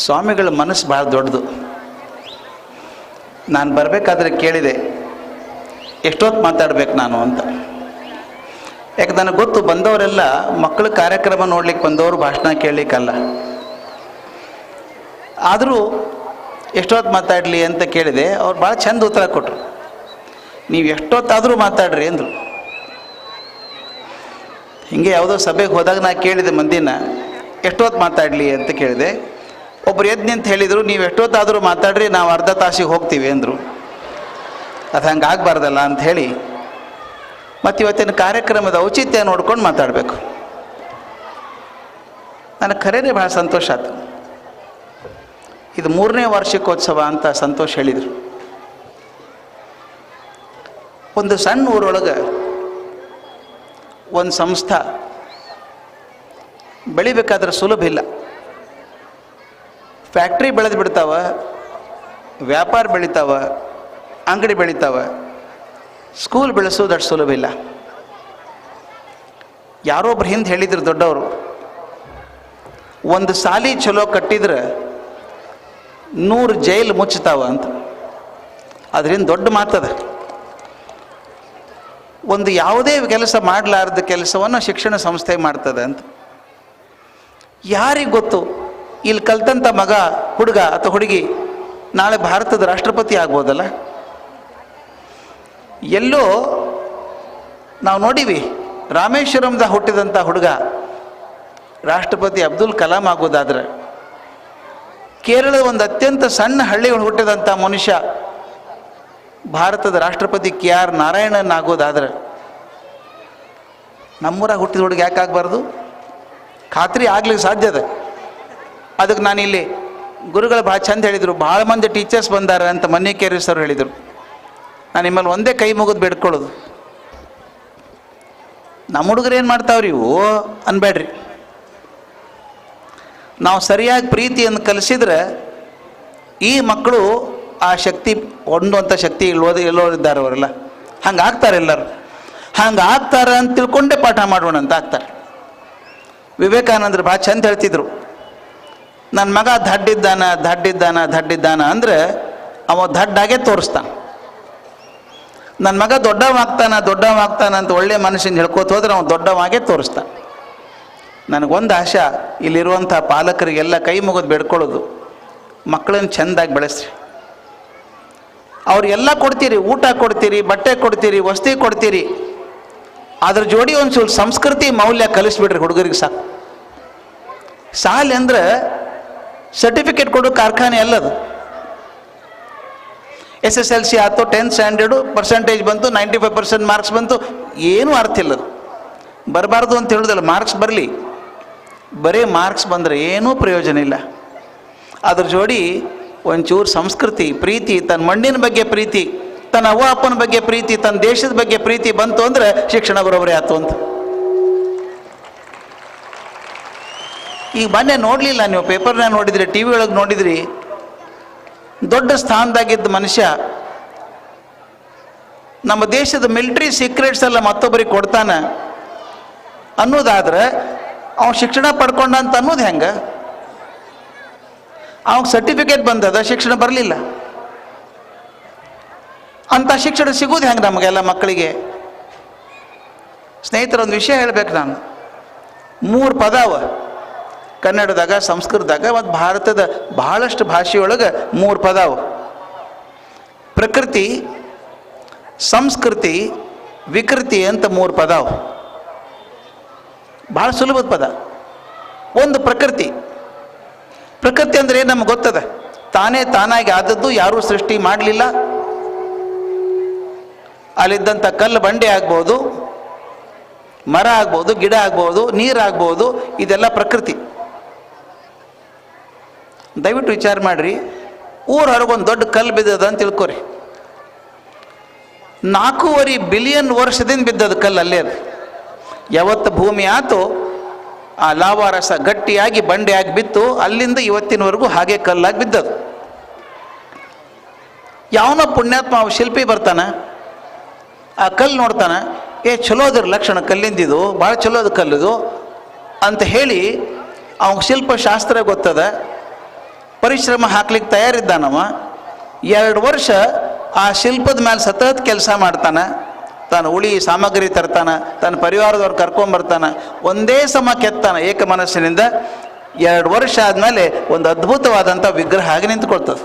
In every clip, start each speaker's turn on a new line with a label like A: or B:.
A: ಸ್ವಾಮಿಗಳ ಮನಸ್ಸು ಭಾಳ ದೊಡ್ಡದು. ನಾನು ಬರಬೇಕಾದ್ರೆ ಕೇಳಿದೆ, ಎಷ್ಟೊತ್ತು ಮಾತಾಡ್ಬೇಕು ನಾನು ಅಂತ. ಯಾಕೆ ನನಗೆ ಗೊತ್ತು, ಬಂದವರೆಲ್ಲ ಮಕ್ಕಳ ಕಾರ್ಯಕ್ರಮ ನೋಡ್ಲಿಕ್ಕೆ ಬಂದವರು, ಭಾಷಣ ಕೇಳಲಿಕ್ಕಲ್ಲ. ಆದರೂ ಎಷ್ಟೊತ್ತು ಮಾತಾಡಲಿ ಅಂತ ಕೇಳಿದೆ. ಅವ್ರು ಭಾಳ ಚಂದ ಉತ್ತರ ಕೊಟ್ಟರು. ನೀವು ಎಷ್ಟೊತ್ತಾದರೂ ಮಾತಾಡ್ರಿ ಅಂದರು. ಹೀಗೆ ಯಾವುದೋ ಸಭೆಗೆ ಹೋದಾಗ ನಾ ಕೇಳಿದೆ ಮಂದಿನ, ಎಷ್ಟೊತ್ತು ಮಾತಾಡಲಿ ಅಂತ ಕೇಳಿದೆ. ಒಬ್ರು ಎದ್ದು ನಿಂತು ಹೇಳಿದರು, ನೀವು ಎಷ್ಟೊತ್ತಾದರೂ ಮಾತಾಡ್ರಿ, ನಾವು ಅರ್ಧ ತಾಸಿಗೆ ಹೋಗ್ತೀವಿ ಅಂದರು. ಅದು ಹಂಗೆ ಆಗಬಾರ್ದಲ್ಲ ಅಂತ ಹೇಳಿ ಮತ್ತು ಇವತ್ತಿನ ಕಾರ್ಯಕ್ರಮದ ಔಚಿತ್ಯ ನೋಡ್ಕೊಂಡು ಮಾತಾಡಬೇಕು. ನನಗೆ ಖರೇನೆ ಭಾಳ ಸಂತೋಷ ಆಯ್ತು. ಇದು 3ನೇ ವಾರ್ಷಿಕೋತ್ಸವ ಅಂತ ಸಂತೋಷ್ ಹೇಳಿದರು. ಒಂದು ಸಣ್ಣ ಊರೊಳಗೆ ಒಂದು ಸಂಸ್ಥೆ ಬೆಳಿಬೇಕಾದ್ರೆ ಸುಲಭ ಇಲ್ಲ. ಫ್ಯಾಕ್ಟ್ರಿ ಬೆಳೆದು ಬಿಡ್ತಾವ, ವ್ಯಾಪಾರ ಬೆಳಿತಾವ, ಅಂಗಡಿ ಬೆಳಿತಾವ. ಸ್ಕೂಲ್ ಬೆಳೆಸೋದು ಅಷ್ಟು ಸುಲಭ ಇಲ್ಲ. ಯಾರೊಬ್ರು ಹಿಂದೆ ಹೇಳಿದ್ರು ದೊಡ್ಡವರು, ಒಂದು ಸಾಲಿ ಚಲೋ ಕಟ್ಟಿದ್ರೆ 100 ಜೈಲು ಮುಚ್ಚುತ್ತಾವ ಅಂತ. ಅದರಿಂದ ದೊಡ್ಡ ಮಾತದ. ಒಂದು ಯಾವುದೇ ಕೆಲಸ ಮಾಡಲಾರ್ದ ಕೆಲಸವನ್ನು ಶಿಕ್ಷಣ ಸಂಸ್ಥೆ ಮಾಡ್ತದೆ ಅಂತ. ಯಾರಿಗೆ ಗೊತ್ತು, ಇಲ್ಲಿ ಕಲ್ತಂಥ ಮಗ, ಹುಡುಗ ಅಥವಾ ಹುಡುಗಿ ನಾಳೆ ಭಾರತದ ರಾಷ್ಟ್ರಪತಿ ಆಗ್ಬೋದಲ್ಲ. ಎಲ್ಲೋ ನಾವು ನೋಡೀವಿ, ರಾಮೇಶ್ವರಂದ ಹುಟ್ಟಿದಂಥ ಹುಡುಗ ರಾಷ್ಟ್ರಪತಿ ಅಬ್ದುಲ್ ಕಲಾಂ ಆಗೋದಾದ್ರೆ, ಕೇರಳದ ಒಂದು ಅತ್ಯಂತ ಸಣ್ಣ ಹಳ್ಳಿಗಳು ಹುಟ್ಟಿದಂಥ ಮನುಷ್ಯ ಭಾರತದ ರಾಷ್ಟ್ರಪತಿ KR ನಾರಾಯಣನ್ ಆಗೋದಾದ್ರೆ, ನಮ್ಮೂರಾಗ ಹುಟ್ಟಿದ ಹುಡುಗ ಯಾಕೆ ಆಗಬಾರ್ದು? ಖಾತ್ರಿ ಆಗ್ಲಿಕ್ಕೆ ಸಾಧ್ಯದ. ಅದಕ್ಕೆ ನಾನಿಲ್ಲಿ ಗುರುಗಳು ಭಾಳ ಚಂದ ಹೇಳಿದರು, ಭಾಳ ಮಂದಿ ಟೀಚರ್ಸ್ ಬಂದಾರ ಅಂತ ಮನ್ನಿಕೇರಿ ಸರ್ ಹೇಳಿದರು. ನಾನು ನಿಮ್ಮಲ್ಲಿ ಒಂದೇ ಕೈ ಮುಗಿದು ಬೇಡ್ಕೊಳ್ಳೋದು, ನಮ್ಮ ಹುಡುಗರು ಏನು ಮಾಡ್ತಾವ್ರಿ ಇವು ಅನ್ಬೇಡ್ರಿ. ನಾವು ಸರಿಯಾಗಿ ಪ್ರೀತಿಯನ್ನು ಕಲಿಸಿದ್ರೆ ಈ ಮಕ್ಕಳು ಆ ಶಕ್ತಿ ಹೊಂದುವಂಥ ಶಕ್ತಿ ಎಲ್ಲೋರಿದ್ದಾರೆ ಅವರೆಲ್ಲ. ಹಂಗೆ ಆಗ್ತಾರೆ, ಎಲ್ಲರೂ ಹಂಗೆ ಆಗ್ತಾರೆ ಅಂತ ತಿಳ್ಕೊಂಡೇ ಪಾಠ ಮಾಡೋಣ ಅಂತ ಆಗ್ತಾರೆ. ವಿವೇಕಾನಂದರು ಭಾಳ ಚಂದ ಹೇಳ್ತಿದ್ರು, ನನ್ನ ಮಗ ದಡ್ಡಿದ್ದಾನ ಅಂದರೆ ಅವ ದಡ್ಡಾಗೆ ತೋರಿಸ್ತಾನೆ. ನನ್ನ ಮಗ ದೊಡ್ಡವಾಗ್ತಾನ ಅಂತ ಒಳ್ಳೆ ಮನುಷ್ಯನ ಹೇಳ್ಕೋತ ಹೋದ್ರೆ ಅವನು ದೊಡ್ಡವಾಗೇ ತೋರಿಸ್ತಾನೆ. ನನಗೊಂದು ಆಶಾ, ಇಲ್ಲಿರುವಂಥ ಪಾಲಕರಿಗೆಲ್ಲ ಕೈ ಮುಗಿದು ಬೇಡ್ಕೊಳ್ಳೋದು, ಮಕ್ಕಳನ್ನು ಚೆಂದಾಗಿ ಬೆಳೆಸ್ರಿ. ಅವ್ರಿಗೆಲ್ಲ ಕೊಡ್ತೀರಿ, ಊಟ ಕೊಡ್ತೀರಿ, ಬಟ್ಟೆ ಕೊಡ್ತೀರಿ, ವಸತಿ ಕೊಡ್ತೀರಿ. ಅದ್ರ ಜೋಡಿ ಒಂದು ಸ್ವಲ್ಪ ಸಂಸ್ಕೃತಿ ಮೌಲ್ಯ ಕಲಿಸ್ಬಿಡ್ರಿ ಹುಡುಗರಿಗೆ. ಸಾಲಿ ಅಂದ್ರೆ ಸರ್ಟಿಫಿಕೇಟ್ ಕೊಡೋ ಕಾರ್ಖಾನೆ ಅಲ್ಲದು. SSLC ಆಯ್ತು, 10th ಸ್ಟ್ಯಾಂಡರ್ಡು ಪರ್ಸೆಂಟೇಜ್ ಬಂತು, 95% ಮಾರ್ಕ್ಸ್ ಬಂತು, ಏನೂ ಅರ್ಥ ಇಲ್ಲದು. ಬರಬಾರ್ದು ಅಂತ ಹೇಳೋದಲ್ಲ, ಮಾರ್ಕ್ಸ್ ಬರಲಿ. ಬರೀ ಮಾರ್ಕ್ಸ್ ಬಂದರೆ ಏನೂ ಪ್ರಯೋಜನ ಇಲ್ಲ. ಅದ್ರ ಜೋಡಿ ಒಂಚೂರು ಸಂಸ್ಕೃತಿ, ಪ್ರೀತಿ, ತನ್ನ ಮಣ್ಣಿನ ಬಗ್ಗೆ ಪ್ರೀತಿ, ತನ್ನ ಅವ್ವ ಅಪ್ಪನ ಬಗ್ಗೆ ಪ್ರೀತಿ, ತನ್ನ ದೇಶದ ಬಗ್ಗೆ ಪ್ರೀತಿ ಬಂತು ಅಂದರೆ ಶಿಕ್ಷಣ ಬರೋಬ್ಬರಿ ಆಯ್ತು ಅಂತ. ಈಗ ಮೊನ್ನೆ ನೋಡಲಿಲ್ಲ ನೀವು, ಪೇಪರ್ನಾಗ ನೋಡಿದ್ರಿ, TV ಒಳಗೆ ನೋಡಿದ್ರಿ, ದೊಡ್ಡ ಸ್ಥಾನದಾಗಿದ್ದ ಮನುಷ್ಯ ನಮ್ಮ ದೇಶದ ಮಿಲಿಟ್ರಿ ಸೀಕ್ರೆಟ್ಸ್ ಎಲ್ಲ ಮತ್ತೊಬ್ಬರಿಗೆ ಕೊಡ್ತಾನೆ ಅನ್ನೋದಾದ್ರೆ ಅವ್ನು ಶಿಕ್ಷಣ ಪಡ್ಕೊಂಡ ಅಂತ ಅನ್ನೋದು ಹೆಂಗೆ? ಅವ್ನಿಗೆ ಸರ್ಟಿಫಿಕೇಟ್ ಬಂದದ, ಶಿಕ್ಷಣ ಬರಲಿಲ್ಲ. ಅಂಥ ಶಿಕ್ಷಣ ಸಿಗೋದು ಹೆಂಗೆ ನಮಗೆಲ್ಲ ಮಕ್ಕಳಿಗೆ? ಸ್ನೇಹಿತರೊಂದು ವಿಷಯ ಹೇಳ್ಬೇಕು ನಾನು. 3 ಪದ ಅವ ಕನ್ನಡದಾಗ, ಸಂಸ್ಕೃತದಾಗ ಮತ್ತು ಭಾರತದ ಬಹಳಷ್ಟು ಭಾಷೆಯೊಳಗೆ 3 ಪದ ಅವ. ಪ್ರಕೃತಿ, ಸಂಸ್ಕೃತಿ, ವಿಕೃತಿ ಅಂತ 3 ಪದ ಅವ. ಭಾಳ ಸುಲಭದ ಪದ. ಒಂದು ಪ್ರಕೃತಿ. ಪ್ರಕೃತಿ ಅಂದರೆ ಏನು ನಮ್ಗೆ ಗೊತ್ತದ, ತಾನಾಗಿ ಆದದ್ದು, ಯಾರೂ ಸೃಷ್ಟಿ ಮಾಡಲಿಲ್ಲ. ಅಲ್ಲಿದ್ದಂಥ ಕಲ್ಲು ಬಂಡೆ ಆಗ್ಬೋದು, ಮರ ಆಗ್ಬೋದು, ಗಿಡ ಆಗ್ಬೋದು, ನೀರಾಗ್ಬೋದು, ಇದೆಲ್ಲ ಪ್ರಕೃತಿ. ದಯವಿಟ್ಟು ವಿಚಾರ ಮಾಡಿರಿ, ಊರ ಹೊರಗೊಂದು ದೊಡ್ಡ ಕಲ್ಲು ಬಿದ್ದದ ಅಂತ ತಿಳ್ಕೊರಿ. 4.5 ಬಿಲಿಯನ್ ವರ್ಷದಿಂದ ಬಿದ್ದದ ಕಲ್ಲು ಅಲ್ಲೇ. ಅದು ಯಾವತ್ತು ಭೂಮಿ ಆತು ಆ ಲಾವಾರಸ ಗಟ್ಟಿಯಾಗಿ ಬಂಡೆಯಾಗಿ ಬಿತ್ತು, ಅಲ್ಲಿಂದ ಇವತ್ತಿನವರೆಗೂ ಹಾಗೆ ಕಲ್ಲಾಗಿ ಬಿದ್ದದು. ಯಾವನೋ ಪುಣ್ಯಾತ್ಮ ಶಿಲ್ಪಿ ಬರ್ತಾನೆ, ಆ ಕಲ್ಲು ನೋಡ್ತಾನೆ, ಚಲೋ ಅದ್ರ ಲಕ್ಷಣ, ಕಲ್ಲಿಂದಿದು ಭಾಳ ಚಲೋ ಅದು ಕಲ್ಲಿದು ಅಂತ ಹೇಳಿ ಅವ್ನಿಗೆ ಶಿಲ್ಪಶಾಸ್ತ್ರ ಗೊತ್ತದ, ಪರಿಶ್ರಮ ಹಾಕ್ಲಿಕ್ಕೆ ತಯಾರಿದ್ದಾನವ. 2 ವರ್ಷ ಆ ಶಿಲ್ಪದ ಮೇಲೆ ಸತತ ಕೆಲಸ ಮಾಡ್ತಾನೆ, ತಾನು ಉಳಿ ಸಾಮಗ್ರಿ ತರ್ತಾನೆ, ತನ್ನ ಪರಿವಾರದವ್ರು ಕರ್ಕೊಂಬರ್ತಾನೆ, ಒಂದೇ ಸಮ ಕೆತ್ತಾನೆ ಏಕ ಮನಸ್ಸಿನಿಂದ. 2 ವರ್ಷ ಆದಮೇಲೆ ಒಂದು ಅದ್ಭುತವಾದಂಥ ವಿಗ್ರಹ ಆಗಿ ನಿಂತ್ಕೊಳ್ತದೆ.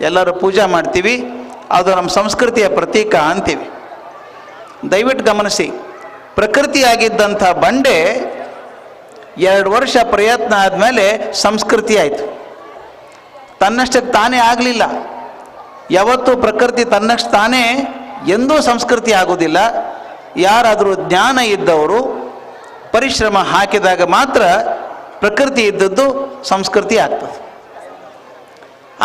A: ಎಲ್ಲರೂ ಪೂಜೆ ಮಾಡ್ತೀವಿ, ಅದು ನಮ್ಮ ಸಂಸ್ಕೃತಿಯ ಪ್ರತೀಕ ಅಂತೀವಿ. ದಯವಿಟ್ಟು ಗಮನಿಸಿ, ಪ್ರಕೃತಿಯಾಗಿದ್ದಂಥ ಬಂಡೆ 2 ವರ್ಷ ಪ್ರಯತ್ನ ಆದಮೇಲೆ ಸಂಸ್ಕೃತಿ ಆಯಿತು. ತನ್ನಷ್ಟಕ್ಕೆ ತಾನೇ ಆಗಲಿಲ್ಲ. ಯಾವತ್ತೂ ಪ್ರಕೃತಿ ತನ್ನಷ್ಟು ತಾನೇ ಎಂದೂ ಸಂಸ್ಕೃತಿ ಆಗೋದಿಲ್ಲ. ಯಾರಾದರೂ ಜ್ಞಾನ ಇದ್ದವರು ಪರಿಶ್ರಮ ಹಾಕಿದಾಗ ಮಾತ್ರ ಪ್ರಕೃತಿ ಇದ್ದದ್ದು ಸಂಸ್ಕೃತಿ ಆಗ್ತದೆ.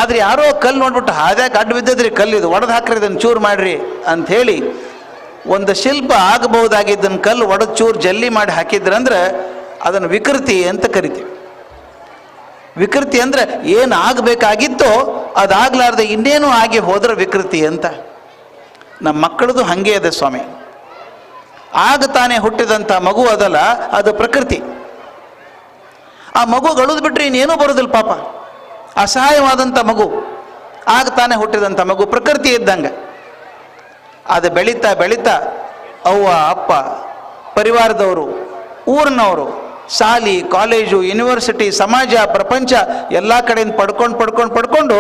A: ಆದರೆ ಯಾರೋ ಕಲ್ಲು ನೋಡ್ಬಿಟ್ಟು ಹಾದ್ಯಾಕೆ ಅಡ್ಡು ಬಿದ್ದದ್ರಿ, ಕಲ್ಲಿದು ಒಡೆದು ಹಾಕ್ರಿ, ಇದನ್ನು ಚೂರು ಮಾಡಿರಿ ಅಂಥೇಳಿ ಒಂದು ಶಿಲ್ಪ ಆಗಬಹುದಾಗಿದ್ದನ್ನು ಕಲ್ಲು ಒಡೆದು ಚೂರು ಜಲ್ಲಿ ಮಾಡಿ ಹಾಕಿದ್ರಂದ್ರೆ ಅದನ್ನು ವಿಕೃತಿ ಅಂತ ಕರಿತೀವಿ. ವಿಕೃತಿ ಅಂದರೆ ಏನು ಆಗಬೇಕಾಗಿತ್ತೋ ಅದಾಗಲಾರ್ದೆ ಇನ್ನೇನು ಆಗಿ ಹೋದ್ರೆ ವಿಕೃತಿ ಅಂತ. ನಮ್ಮ ಮಕ್ಕಳದು ಹಾಗೆ ಇದೆ ಸ್ವಾಮಿ. ಆಗ ತಾನೇ ಹುಟ್ಟಿದಂಥ ಮಗು ಅದಲ್ಲ, ಅದು ಪ್ರಕೃತಿ. ಆ ಮಗು ಗಳುದು ಬಿಟ್ರೆ ಇನ್ನೇನೂ ಬರೋದಿಲ್ಲ ಪಾಪ, ಅಸಹಾಯವಾದಂಥ ಮಗು. ಆಗ ತಾನೇ ಹುಟ್ಟಿದಂಥ ಮಗು ಪ್ರಕೃತಿ ಇದ್ದಂಗೆ. ಅದು ಬೆಳೀತಾ ಬೆಳೀತಾ ಅವ್ವ ಅಪ್ಪ ಪರಿವಾರದವರು, ಊರಿನವರು, ಶಾಲಿ ಕಾಲೇಜು ಯೂನಿವರ್ಸಿಟಿ ಸಮಾಜ ಪ್ರಪಂಚ ಎಲ್ಲ ಕಡೆಯಿಂದ ಪಡ್ಕೊಂಡು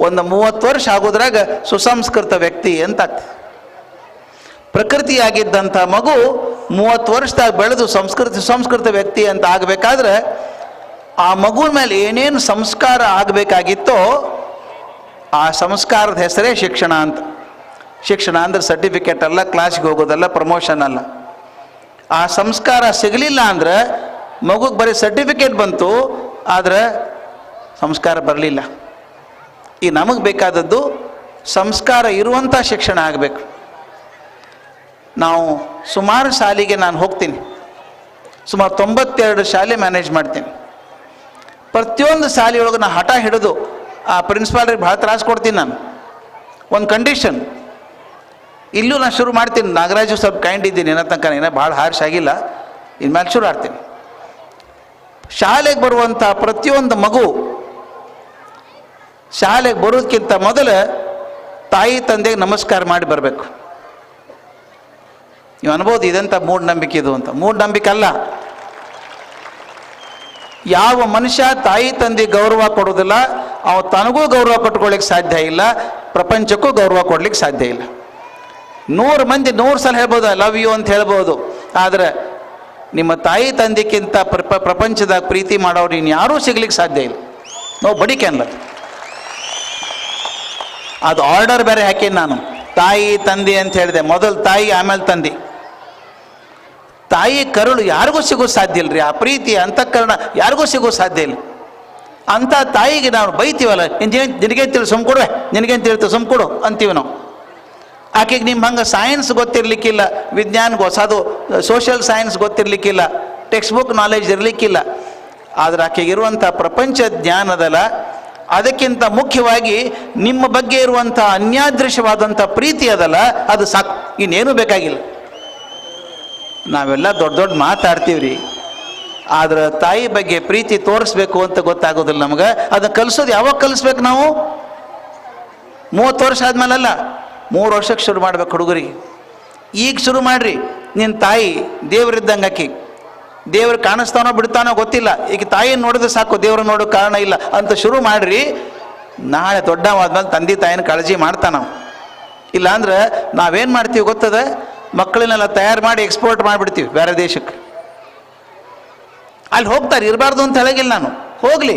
A: ಒಂದು 30 ವರ್ಷ ಆಗೋದ್ರಾಗ ಸುಸಂಸ್ಕೃತ ವ್ಯಕ್ತಿ ಅಂತ ಆಗ್ತದೆ. ಪ್ರಕೃತಿಯಾಗಿದ್ದಂಥ ಮಗು 30 ವರ್ಷದಾಗ ಬೆಳೆದು ಸುಸಂಸ್ಕೃತ ವ್ಯಕ್ತಿ ಅಂತ ಆಗಬೇಕಾದ್ರೆ ಆ ಮಗುವಿನ ಮೇಲೆ ಏನೇನು ಸಂಸ್ಕಾರ ಆಗಬೇಕಾಗಿತ್ತೋ ಆ ಸಂಸ್ಕಾರದ ಹೆಸರೇ ಶಿಕ್ಷಣ ಅಂತ. ಶಿಕ್ಷಣ ಅಂದರೆ ಸರ್ಟಿಫಿಕೇಟ್ ಅಲ್ಲ, ಕ್ಲಾಸ್ಗೆ ಹೋಗೋದಲ್ಲ, ಪ್ರಮೋಷನ್ ಅಲ್ಲ. ಆ ಸಂಸ್ಕಾರ ಸಿಗಲಿಲ್ಲ ಅಂದ್ರೆ ಮಗುಗೆ ಬರೀ ಸರ್ಟಿಫಿಕೇಟ್ ಬಂತು, ಆದರೆ ಸಂಸ್ಕಾರ ಬರಲಿಲ್ಲ. ಈ ನಮಗೆ ಬೇಕಾದದ್ದು ಸಂಸ್ಕಾರ ಇರುವಂಥ ಶಿಕ್ಷಣ ಆಗಬೇಕು. ನಾವು ಸುಮಾರು ಶಾಲೆಗೆ ನಾನು ಹೋಗ್ತೀನಿ, ಸುಮಾರು 92 ಶಾಲೆ ಮ್ಯಾನೇಜ್ ಮಾಡ್ತೀನಿ. ಪ್ರತಿಯೊಂದು ಶಾಲೆಯೊಳಗೆ ನಾನು ಹಠ ಹಿಡಿದು ಆ ಪ್ರಿನ್ಸಿಪಾಲ್ರಿಗೆ ಭಾಳ ತ್ರಾಸು ಕೊಡ್ತೀನಿ. ನಾನು ಒಂದು ಕಂಡೀಷನ್ ಇಲ್ಲೂ ನಾನು ಶುರು ಮಾಡ್ತೀನಿ. ನಾಗರಾಜು ಸ್ವಲ್ಪ ಕೈಂಡ್ ಇದ್ದೀನಿ, ಏನೋ ತನಕ ಏನೋ ಭಾಳ ಹಾರ್ಷ್ ಆಗಿಲ್ಲ, ಇನ್ಮೇಲೆ ಶುರು ಮಾಡ್ತೀನಿ. ಶಾಲೆಗೆ ಬರುವಂಥ ಪ್ರತಿಯೊಂದು ಮಗು ಶಾಲೆಗೆ ಬರೋದಕ್ಕಿಂತ ಮೊದಲು ತಾಯಿ ತಂದೆಗೆ ನಮಸ್ಕಾರ ಮಾಡಿ ಬರಬೇಕು. ನೀವು ಅನ್ಬೋದು ಇದಂಥ ಮೂಢನಂಬಿಕೆ ಇದು ಅಂತ. ಮೂಢನಂಬಿಕೆ ಅಲ್ಲ. ಯಾವ ಮನುಷ್ಯ ತಾಯಿ ತಂದೆ ಗೌರವ ಕೊಡೋದಿಲ್ಲ, ಅವ ತನಗೂ ಗೌರವ ಕೊಟ್ಕೊಳ್ಳಿಕ್ಕೆ ಸಾಧ್ಯ ಇಲ್ಲ, ಪ್ರಪಂಚಕ್ಕೂ ಗೌರವ ಕೊಡ್ಲಿಕ್ಕೆ ಸಾಧ್ಯ ಇಲ್ಲ. 100 ಮಂದಿ 100 ಸಲ ಹೇಳ್ಬೋದು ಐ ಲವ್ ಯು ಅಂತ ಹೇಳ್ಬೋದು, ಆದರೆ ನಿಮ್ಮ ತಾಯಿ ತಂದೆಕ್ಕಿಂತ ಪ್ರಪಂಚದಾಗ ಪ್ರೀತಿ ಮಾಡೋರು ಇನ್ನು ಯಾರೂ ಸಿಗ್ಲಿಕ್ಕೆ ಸಾಧ್ಯ ಇಲ್ಲ. ನಾವು ಬಡಿಕೆ ಅನ್ಲದು. ಅದು ಆರ್ಡರ್ ಬೇರೆ ಹಾಕೀನಿ ನಾನು. ತಾಯಿ ತಂದೆ ಅಂತ ಹೇಳಿದೆ, ಮೊದಲು ತಾಯಿ ಆಮೇಲೆ ತಂದೆ. ತಾಯಿ ಕರುಳು ಯಾರಿಗೂ ಸಿಗೋದು ಸಾಧ್ಯ ಇಲ್ಲ ರೀ. ಆ ಪ್ರೀತಿ ಅಂತಃಕರಣ ಯಾರಿಗೂ ಸಿಗೋದು ಸಾಧ್ಯ ಇಲ್ಲ. ಅಂಥ ತಾಯಿಗೆ ನಾವು ಬೈತೀವಲ್ಲ, ನಿನಗೇನು ತಿಳಿ ಸುಮ್ಕೊಡುವೆ, ನಿನಗೇನು ತಿಳಿತು ಸುಮ್ಕೊಡು ಅಂತೀವಿ ನಾವು. ಆಕೆಗೆ ನಿಮ್ಮ ಹಂಗೆ ಸೈನ್ಸ್ ಗೊತ್ತಿರಲಿಕ್ಕಿಲ್ಲ, ವಿಜ್ಞಾನ ಹೊಸದು ಸೋಷಿಯಲ್ ಸೈನ್ಸ್ ಗೊತ್ತಿರಲಿಕ್ಕಿಲ್ಲ, ಟೆಕ್ಸ್ಟ್ ಬುಕ್ ನಾಲೆಜ್ ಇರಲಿಕ್ಕಿಲ್ಲ. ಆದರೆ ಆಕೆಗಿರುವಂಥ ಪ್ರಪಂಚ ಜ್ಞಾನದಲ್ಲ, ಅದಕ್ಕಿಂತ ಮುಖ್ಯವಾಗಿ ನಿಮ್ಮ ಬಗ್ಗೆ ಇರುವಂಥ ಅನ್ಯಾದೃಶ್ಯವಾದಂಥ ಪ್ರೀತಿ ಅದಲ್ಲ, ಅದು ಸಾಕು, ಇನ್ನೇನೂ ಬೇಕಾಗಿಲ್ಲ. ನಾವೆಲ್ಲ ದೊಡ್ಡ ದೊಡ್ಡ ಮಾತಾಡ್ತೀವಿ ರೀ, ಆದ್ರೆ ತಾಯಿ ಬಗ್ಗೆ ಪ್ರೀತಿ ತೋರಿಸ್ಬೇಕು ಅಂತ ಗೊತ್ತಾಗೋದಿಲ್ಲ ನಮ್ಗೆ. ಅದನ್ನು ಕಲಿಸೋದು ಯಾವಾಗ ಕಲಿಸ್ಬೇಕು ನಾವು? 30 ವರ್ಷ ಆದ್ಮೇಲಲ್ಲ, 3 ವರ್ಷಕ್ಕೆ ಶುರು ಮಾಡ್ಬೇಕು ಹುಡುಗರಿಗೆ. ಈಗ ಶುರು ಮಾಡಿರಿ. ನಿನ್ನ ತಾಯಿ ದೇವರಿದ್ದಂಗೆ, ಆಕಿ ದೇವ್ರು ಕಾಣಿಸ್ತಾನೋ ಬಿಡ್ತಾನೋ ಗೊತ್ತಿಲ್ಲ, ಈಗ ತಾಯಿಯನ್ನು ನೋಡಿದ್ರೆ ಸಾಕು, ದೇವ್ರನ್ನ ನೋಡೋ ಕಾರಣ ಇಲ್ಲ ಅಂತ ಶುರು ಮಾಡಿರಿ. ನಾಳೆ ದೊಡ್ಡವಾದ್ಮೇಲೆ ತಂದೆ ತಾಯಿನ ಕಾಳಜಿ ಮಾಡ್ತಾನ. ಇಲ್ಲಾಂದ್ರೆ ನಾವೇನು ಮಾಡ್ತೀವಿ ಗೊತ್ತದ, ಮಕ್ಕಳನ್ನೆಲ್ಲ ತಯಾರು ಮಾಡಿ ಎಕ್ಸ್ಪೋರ್ಟ್ ಮಾಡಿಬಿಡ್ತೀವಿ ಬೇರೆ ದೇಶಕ್ಕೆ. ಅಲ್ಲಿ ಹೋಗ್ತಾರೆ, ಇರಬಾರ್ದು ಅಂತ ಹೇಳೋಗಿಲ್ಲ ನಾನು, ಹೋಗಲಿ.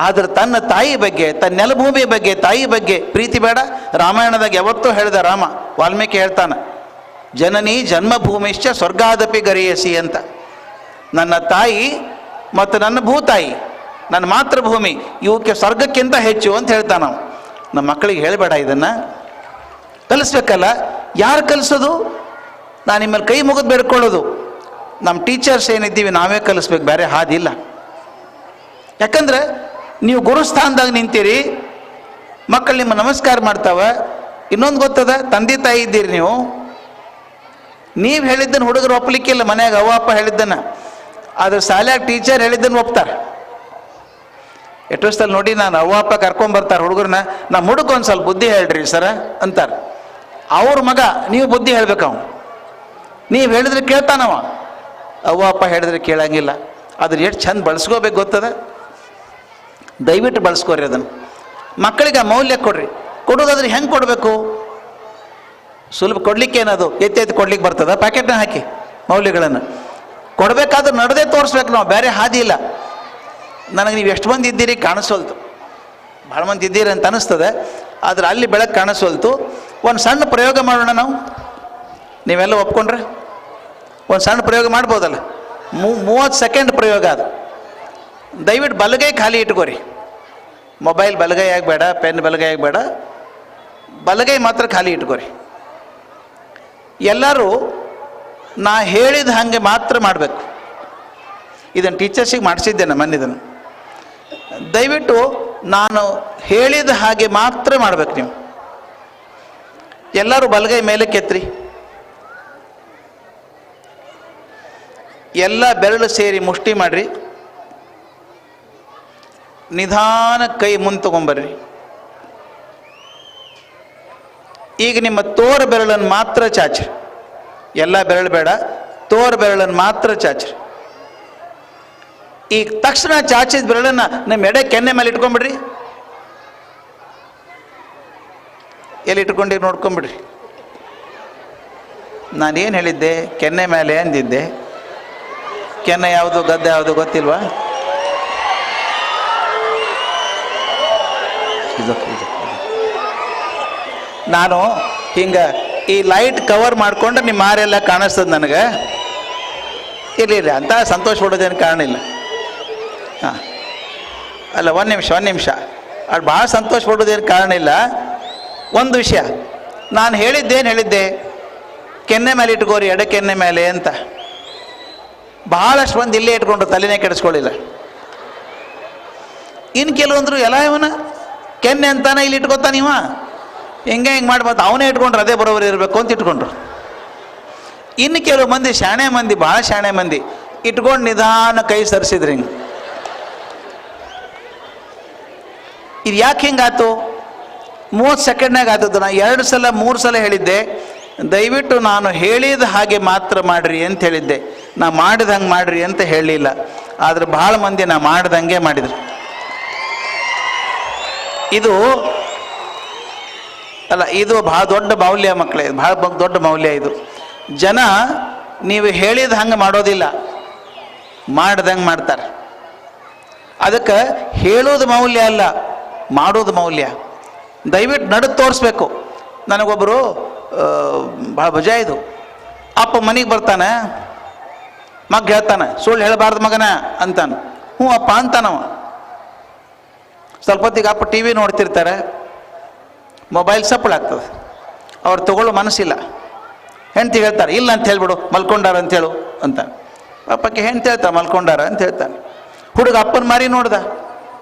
A: ಆದರೆ ತನ್ನ ತಾಯಿ ಬಗ್ಗೆ, ತನ್ನ ನೆಲಭೂಮಿ ಬಗ್ಗೆ, ತಾಯಿ ಬಗ್ಗೆ ಪ್ರೀತಿ ಬೇಡ? ರಾಮಾಯಣದಾಗ ಯಾವತ್ತೂ ಹೇಳಿದ ರಾಮ, ವಾಲ್ಮೀಕಿ ಹೇಳ್ತಾನೆ, ಜನನಿ ಜನ್ಮಭೂಮಿಶ್ಚ ಸ್ವರ್ಗಾದಪಿ ಗರಿಯಸಿ ಅಂತ. ನನ್ನ ತಾಯಿ ಮತ್ತು ನನ್ನ ಭೂತಾಯಿ, ನನ್ನ ಮಾತೃಭೂಮಿ, ಇವಕ್ಕೆ ಸ್ವರ್ಗಕ್ಕಿಂತ ಹೆಚ್ಚು ಅಂತ ಹೇಳ್ತಾನೆ ನಾವು. ನಮ್ಮ ಮಕ್ಕಳಿಗೆ ಹೇಳಬೇಡ, ಇದನ್ನು ಕಲಿಸ್ಬೇಕಲ್ಲ. ಯಾರು ಕಲಿಸೋದು? ನಾನು ನಿಮ್ಮಲ್ಲಿ ಕೈ ಮುಗಿದು ಬೇಡ್ಕೊಳ್ಳೋದು. ನಮ್ಮ ಟೀಚರ್ಸ್ ಏನಿದ್ದೀವಿ ನಾವೇ ಕಲಿಸ್ಬೇಕು, ಬೇರೆ ಹಾದಿಲ್ಲ. ಯಾಕಂದ್ರೆ ನೀವು ಗುರುಸ್ಥಾನದಾಗ ನಿಂತೀರಿ, ಮಕ್ಕಳು ನಿಮ್ಮ ನಮಸ್ಕಾರ ಮಾಡ್ತಾವೆ. ಇನ್ನೊಂದು ಗೊತ್ತದ, ತಂದೆ ತಾಯಿ ಇದ್ದೀರಿ ನೀವು ಹೇಳಿದ್ದನ್ನು ಹುಡುಗರು ಒಪ್ಪಲಿಕ್ಕಿಲ್ಲ, ಮನ್ಯಾಗ ಅವ್ವ ಅಪ್ಪ ಹೇಳಿದ್ದನ್ನು. ಆದರೆ ಶಾಲ್ಯಾಗ ಟೀಚರ್ ಹೇಳಿದ್ದನ್ನು ಒಪ್ತಾರೆ. ಎಷ್ಟೊಸ್ತಲ್ಲಿ ನೋಡಿ ನಾನು ಅವ್ವ ಅಪ್ಪ ಕರ್ಕೊಂಬರ್ತಾರೆ ಹುಡುಗರನ್ನ, ನಮ್ಮ ಹುಡುಗ ಒಂದು ಸ್ವಲ್ಪ ಬುದ್ಧಿ ಹೇಳ್ರಿ ಸರ ಅಂತಾರೆ. ಅವ್ರ ಮಗ ನೀವು ಬುದ್ಧಿ ಹೇಳ್ಬೇಕು, ಅವನು ನೀವು ಹೇಳಿದ್ರೆ ಕೇಳ್ತಾನವ, ಅವ್ವ ಅಪ್ಪ ಹೇಳಿದ್ರೆ ಕೇಳಂಗಿಲ್ಲ. ಅದ್ರ ಎಷ್ಟು ಚಂದ ಬಳಸ್ಕೋಬೇಕು ಗೊತ್ತದ. ದಯವಿಟ್ಟು ಬಳಸ್ಕೋರಿ ಅದನ್ನು. ಮಕ್ಕಳಿಗೆ ಆ ಮೌಲ್ಯ ಕೊಡ್ರಿ. ಕೊಡೋದಾದ್ರೆ ಹೆಂಗೆ ಕೊಡಬೇಕು? ಸುಲಭ ಕೊಡ್ಲಿಕ್ಕೆ ಏನದು ಎತ್ತಿ ಕೊಡ್ಲಿಕ್ಕೆ ಬರ್ತದ? ಪ್ಯಾಕೆಟ್ನ ಹಾಕಿ ಮೌಲ್ಯಗಳನ್ನು ಕೊಡಬೇಕಾದ್ರೆ ನಡೆದೇ ತೋರಿಸ್ಬೇಕು ನಾವು, ಬೇರೆ ಹಾದಿ ಇಲ್ಲ. ನನಗೆ ನೀವು ಎಷ್ಟು ಮಂದಿ ಇದ್ದೀರಿ ಕಾಣಿಸೋಲ್ತು, ಭಾಳ ಮಂದಿ ಇದ್ದೀರಿ ಅಂತ ಅನಿಸ್ತದೆ, ಆದರೆ ಅಲ್ಲಿ ಬೆಳಕು ಕಾಣಿಸೋಲ್ತು. ಒಂದು ಸಣ್ಣ ಪ್ರಯೋಗ ಮಾಡೋಣ ನಾವು, ನೀವೆಲ್ಲ ಒಪ್ಕೊಂಡ್ರೆ ಒಂದು ಸಣ್ಣ ಪ್ರಯೋಗ ಮಾಡ್ಬೋದಲ್ಲ. 30 ಸೆಕೆಂಡ್ ಪ್ರಯೋಗ ಅದು. ದಯವಿಟ್ಟು ಬಲಗೈ ಖಾಲಿ ಇಟ್ಕೋರಿ. ಮೊಬೈಲ್ ಬಲಗೈ ಆಗಬೇಡ, ಪೆನ್ ಬಲಗೈ ಆಗಬೇಡ, ಬಲಗೈ ಮಾತ್ರ ಖಾಲಿ ಇಟ್ಕೋರಿ. ಎಲ್ಲರೂ ನಾ ಹೇಳಿದ ಹಾಗೆ ಮಾತ್ರ ಮಾಡಬೇಕು. ಇದನ್ನು ಟೀಚರ್ಸಿಗೆ ಮಾಡಿಸಿದ್ದೇನೆ ಮೊನ್ನಿದನ್ನು. ದಯವಿಟ್ಟು ನಾನು ಹೇಳಿದ ಹಾಗೆ ಮಾತ್ರ ಮಾಡಬೇಕು. ನೀವು ಎಲ್ಲರೂ ಬಲಗೈ ಮೇಲೆ ಕೆತ್ರಿ. ಎಲ್ಲ ಬೆರಳು ಸೇರಿ ಮುಷ್ಟಿ ಮಾಡಿರಿ. ನಿಧಾನ ಕೈ ಮುಂದೆ ತಗೊಂಬರ್ರಿ. ಈಗ ನಿಮ್ಮ ತೋರ ಬೆರಳನ್ನು ಮಾತ್ರ ಚಾಚ್ರಿ. ಎಲ್ಲ ಬೆರಳು ಬೇಡ, ತೋರ ಬೆರಳನ್ನು ಮಾತ್ರ ಚಾಚ್ರಿ. ಈಗ ತಕ್ಷಣ ಚಾಚಿದ ಬೆರಳನ್ನು ನಿಮ್ಮ ಎಡೆ ಕೆನ್ನೆ ಮೇಲೆ ಇಟ್ಕೊಂಡ್ಬಿಡ್ರಿ. ಎಲ್ಲಿ ಇಟ್ಕೊಂಡು ನೋಡ್ಕೊಂಬಿಡ್ರಿ. ನಾನೇನು ಹೇಳಿದ್ದೆ? ಕೆನ್ನೆ ಮೇಲೆ ಅಂದಿದ್ದೆ. ಕೆನ್ನೆ ಯಾವುದು ಗದ್ದೆ ಯಾವುದು ಗೊತ್ತಿಲ್ವಾ? ನಾನು ಹಿಂಗೆ ಈ ಲೈಟ್ ಕವರ್ ಮಾಡಿಕೊಂಡ್ರೆ ನಿಮ್ಮ ಮಾರೆಲ್ಲ ಕಾಣಿಸ್ತದೆ ನನಗೆ. ಇರಲಿ ಅಂತ ಸಂತೋಷ ಪಡೋದೇನು ಕಾರಣ ಇಲ್ಲ. ಹಾಂ ಅಲ್ಲ, ಒಂದು ನಿಮಿಷ ಅದು ಭಾಳ ಸಂತೋಷ ಪಡೋದೇನು ಕಾರಣ ಇಲ್ಲ. ಒಂದು ವಿಷಯ, ನಾನು ಹೇಳಿದ್ದೆ ಕೆನ್ನೆ ಮೇಲೆ ಇಟ್ಕೋರಿ, ಎಡೆ ಕೆನ್ನೆ ಮೇಲೆ ಅಂತ. ಭಾಳಷ್ಟು ಮಂದಿ ಇಲ್ಲೇ ಇಟ್ಕೊಂಡ್ರು, ತಲೆನೇ ಕೆಡಿಸ್ಕೊಳ್ಳಿಲ್ಲ. ಇನ್ನು ಕೆಲವೊಂದರು ಎಲ್ಲ ಇವನ ಕೆನ್ನೆ ಅಂತಾನೆ ಇಲ್ಲಿ ಇಟ್ಕೊತಾನೆ, ಇವ ಹಿಂಗೆ ಮಾಡ್ಬೋದು, ಅವನೇ ಇಟ್ಕೊಂಡ್ರು ಅದೇ ಬರೋಬರಿ ಇರಬೇಕು ಅಂತ ಇಟ್ಕೊಂಡ್ರು. ಇನ್ನು ಕೆಲವು ಮಂದಿ ಶಾಣೆ ಮಂದಿ, ಭಾಳ ಶಾಣೆ ಮಂದಿ ಇಟ್ಕೊಂಡು ನಿಧಾನ ಕೈ ಸರಿಸಿದ್ರಿ. ಹಿಂಗೆ ಇದು ಯಾಕೆ ಹಿಂಗಾಯ್ತು? 30 ಸೆಕೆಂಡ್ನಾಗ ಆಯ್ತದ. ನಾನು 2 ಸಲ 3 ಸಲ ಹೇಳಿದ್ದೆ, ದಯವಿಟ್ಟು ನಾನು ಹೇಳಿದ ಹಾಗೆ ಮಾತ್ರ ಮಾಡಿರಿ ಅಂತ ಹೇಳಿದ್ದೆ. ನಾ ಮಾಡಿದಂಗೆ ಮಾಡಿರಿ ಅಂತ ಹೇಳಲಿಲ್ಲ. ಆದರೆ ಭಾಳ ಮಂದಿ ನಾ ಮಾಡ್ದಂಗೆ ಮಾಡಿದ್ರು. ಇದು ಅಲ್ಲ, ಇದು ಭಾಳ ದೊಡ್ಡ ಮೌಲ್ಯ ಮಕ್ಕಳೇ, ಭಾಳ ದೊಡ್ಡ ಮೌಲ್ಯ ಇದು. ಜನ ನೀವು ಹೇಳಿದ ಹಂಗೆ ಮಾಡೋದಿಲ್ಲ, ಮಾಡ್ದಂಗೆ ಮಾಡ್ತಾರೆ. ಅದಕ್ಕೆ ಹೇಳೋದು ಮೌಲ್ಯ ಅಲ್ಲ, ಮಾಡೋದು ಮೌಲ್ಯ. ದಯವಿಟ್ಟು ನಡೆದು ತೋರಿಸ್ಬೇಕು. ನನಗೊಬ್ಬರು ಭಾಳ ಭಜಾ ಇದು, ಅಪ್ಪ ಮನೆಗೆ ಬರ್ತಾನೆ, ಮಗ ಹೇಳ್ತಾನೆ ಸುಳ್ಳು ಹೇಳಬಾರ್ದು ಮಗನ ಅಂತಾನೆ. ಹ್ಞೂ ಅಪ್ಪ ಅಂತಾನವ. ಸ್ವಲ್ಪ ಹೊತ್ತಿಗೆ ಅಪ್ಪ ಟಿ ವಿ ನೋಡ್ತಿರ್ತಾರೆ, ಮೊಬೈಲ್ ಸಪ್ಪಳಾಗ್ತದೆ, ಅವ್ರು ತಗೊಳ್ಳೋ ಮನಸ್ಸಿಲ್ಲ. ಹೆಂಡ್ತಿ ಹೇಳ್ತಾರೆ ಇಲ್ಲ ಅಂತ ಹೇಳ್ಬಿಡು, ಮಲ್ಕೊಂಡಾರ ಅಂತೇಳು ಅಂತ. ಅಪ್ಪಕ್ಕೆ ಹೆಂಡ್ತಿ ಹೇಳ್ತಾರೆ ಮಲ್ಕೊಂಡಾರ ಅಂತ ಹೇಳ್ತಾನೆ. ಹುಡುಗ ಅಪ್ಪನ ಮಾರಿ ನೋಡ್ದ,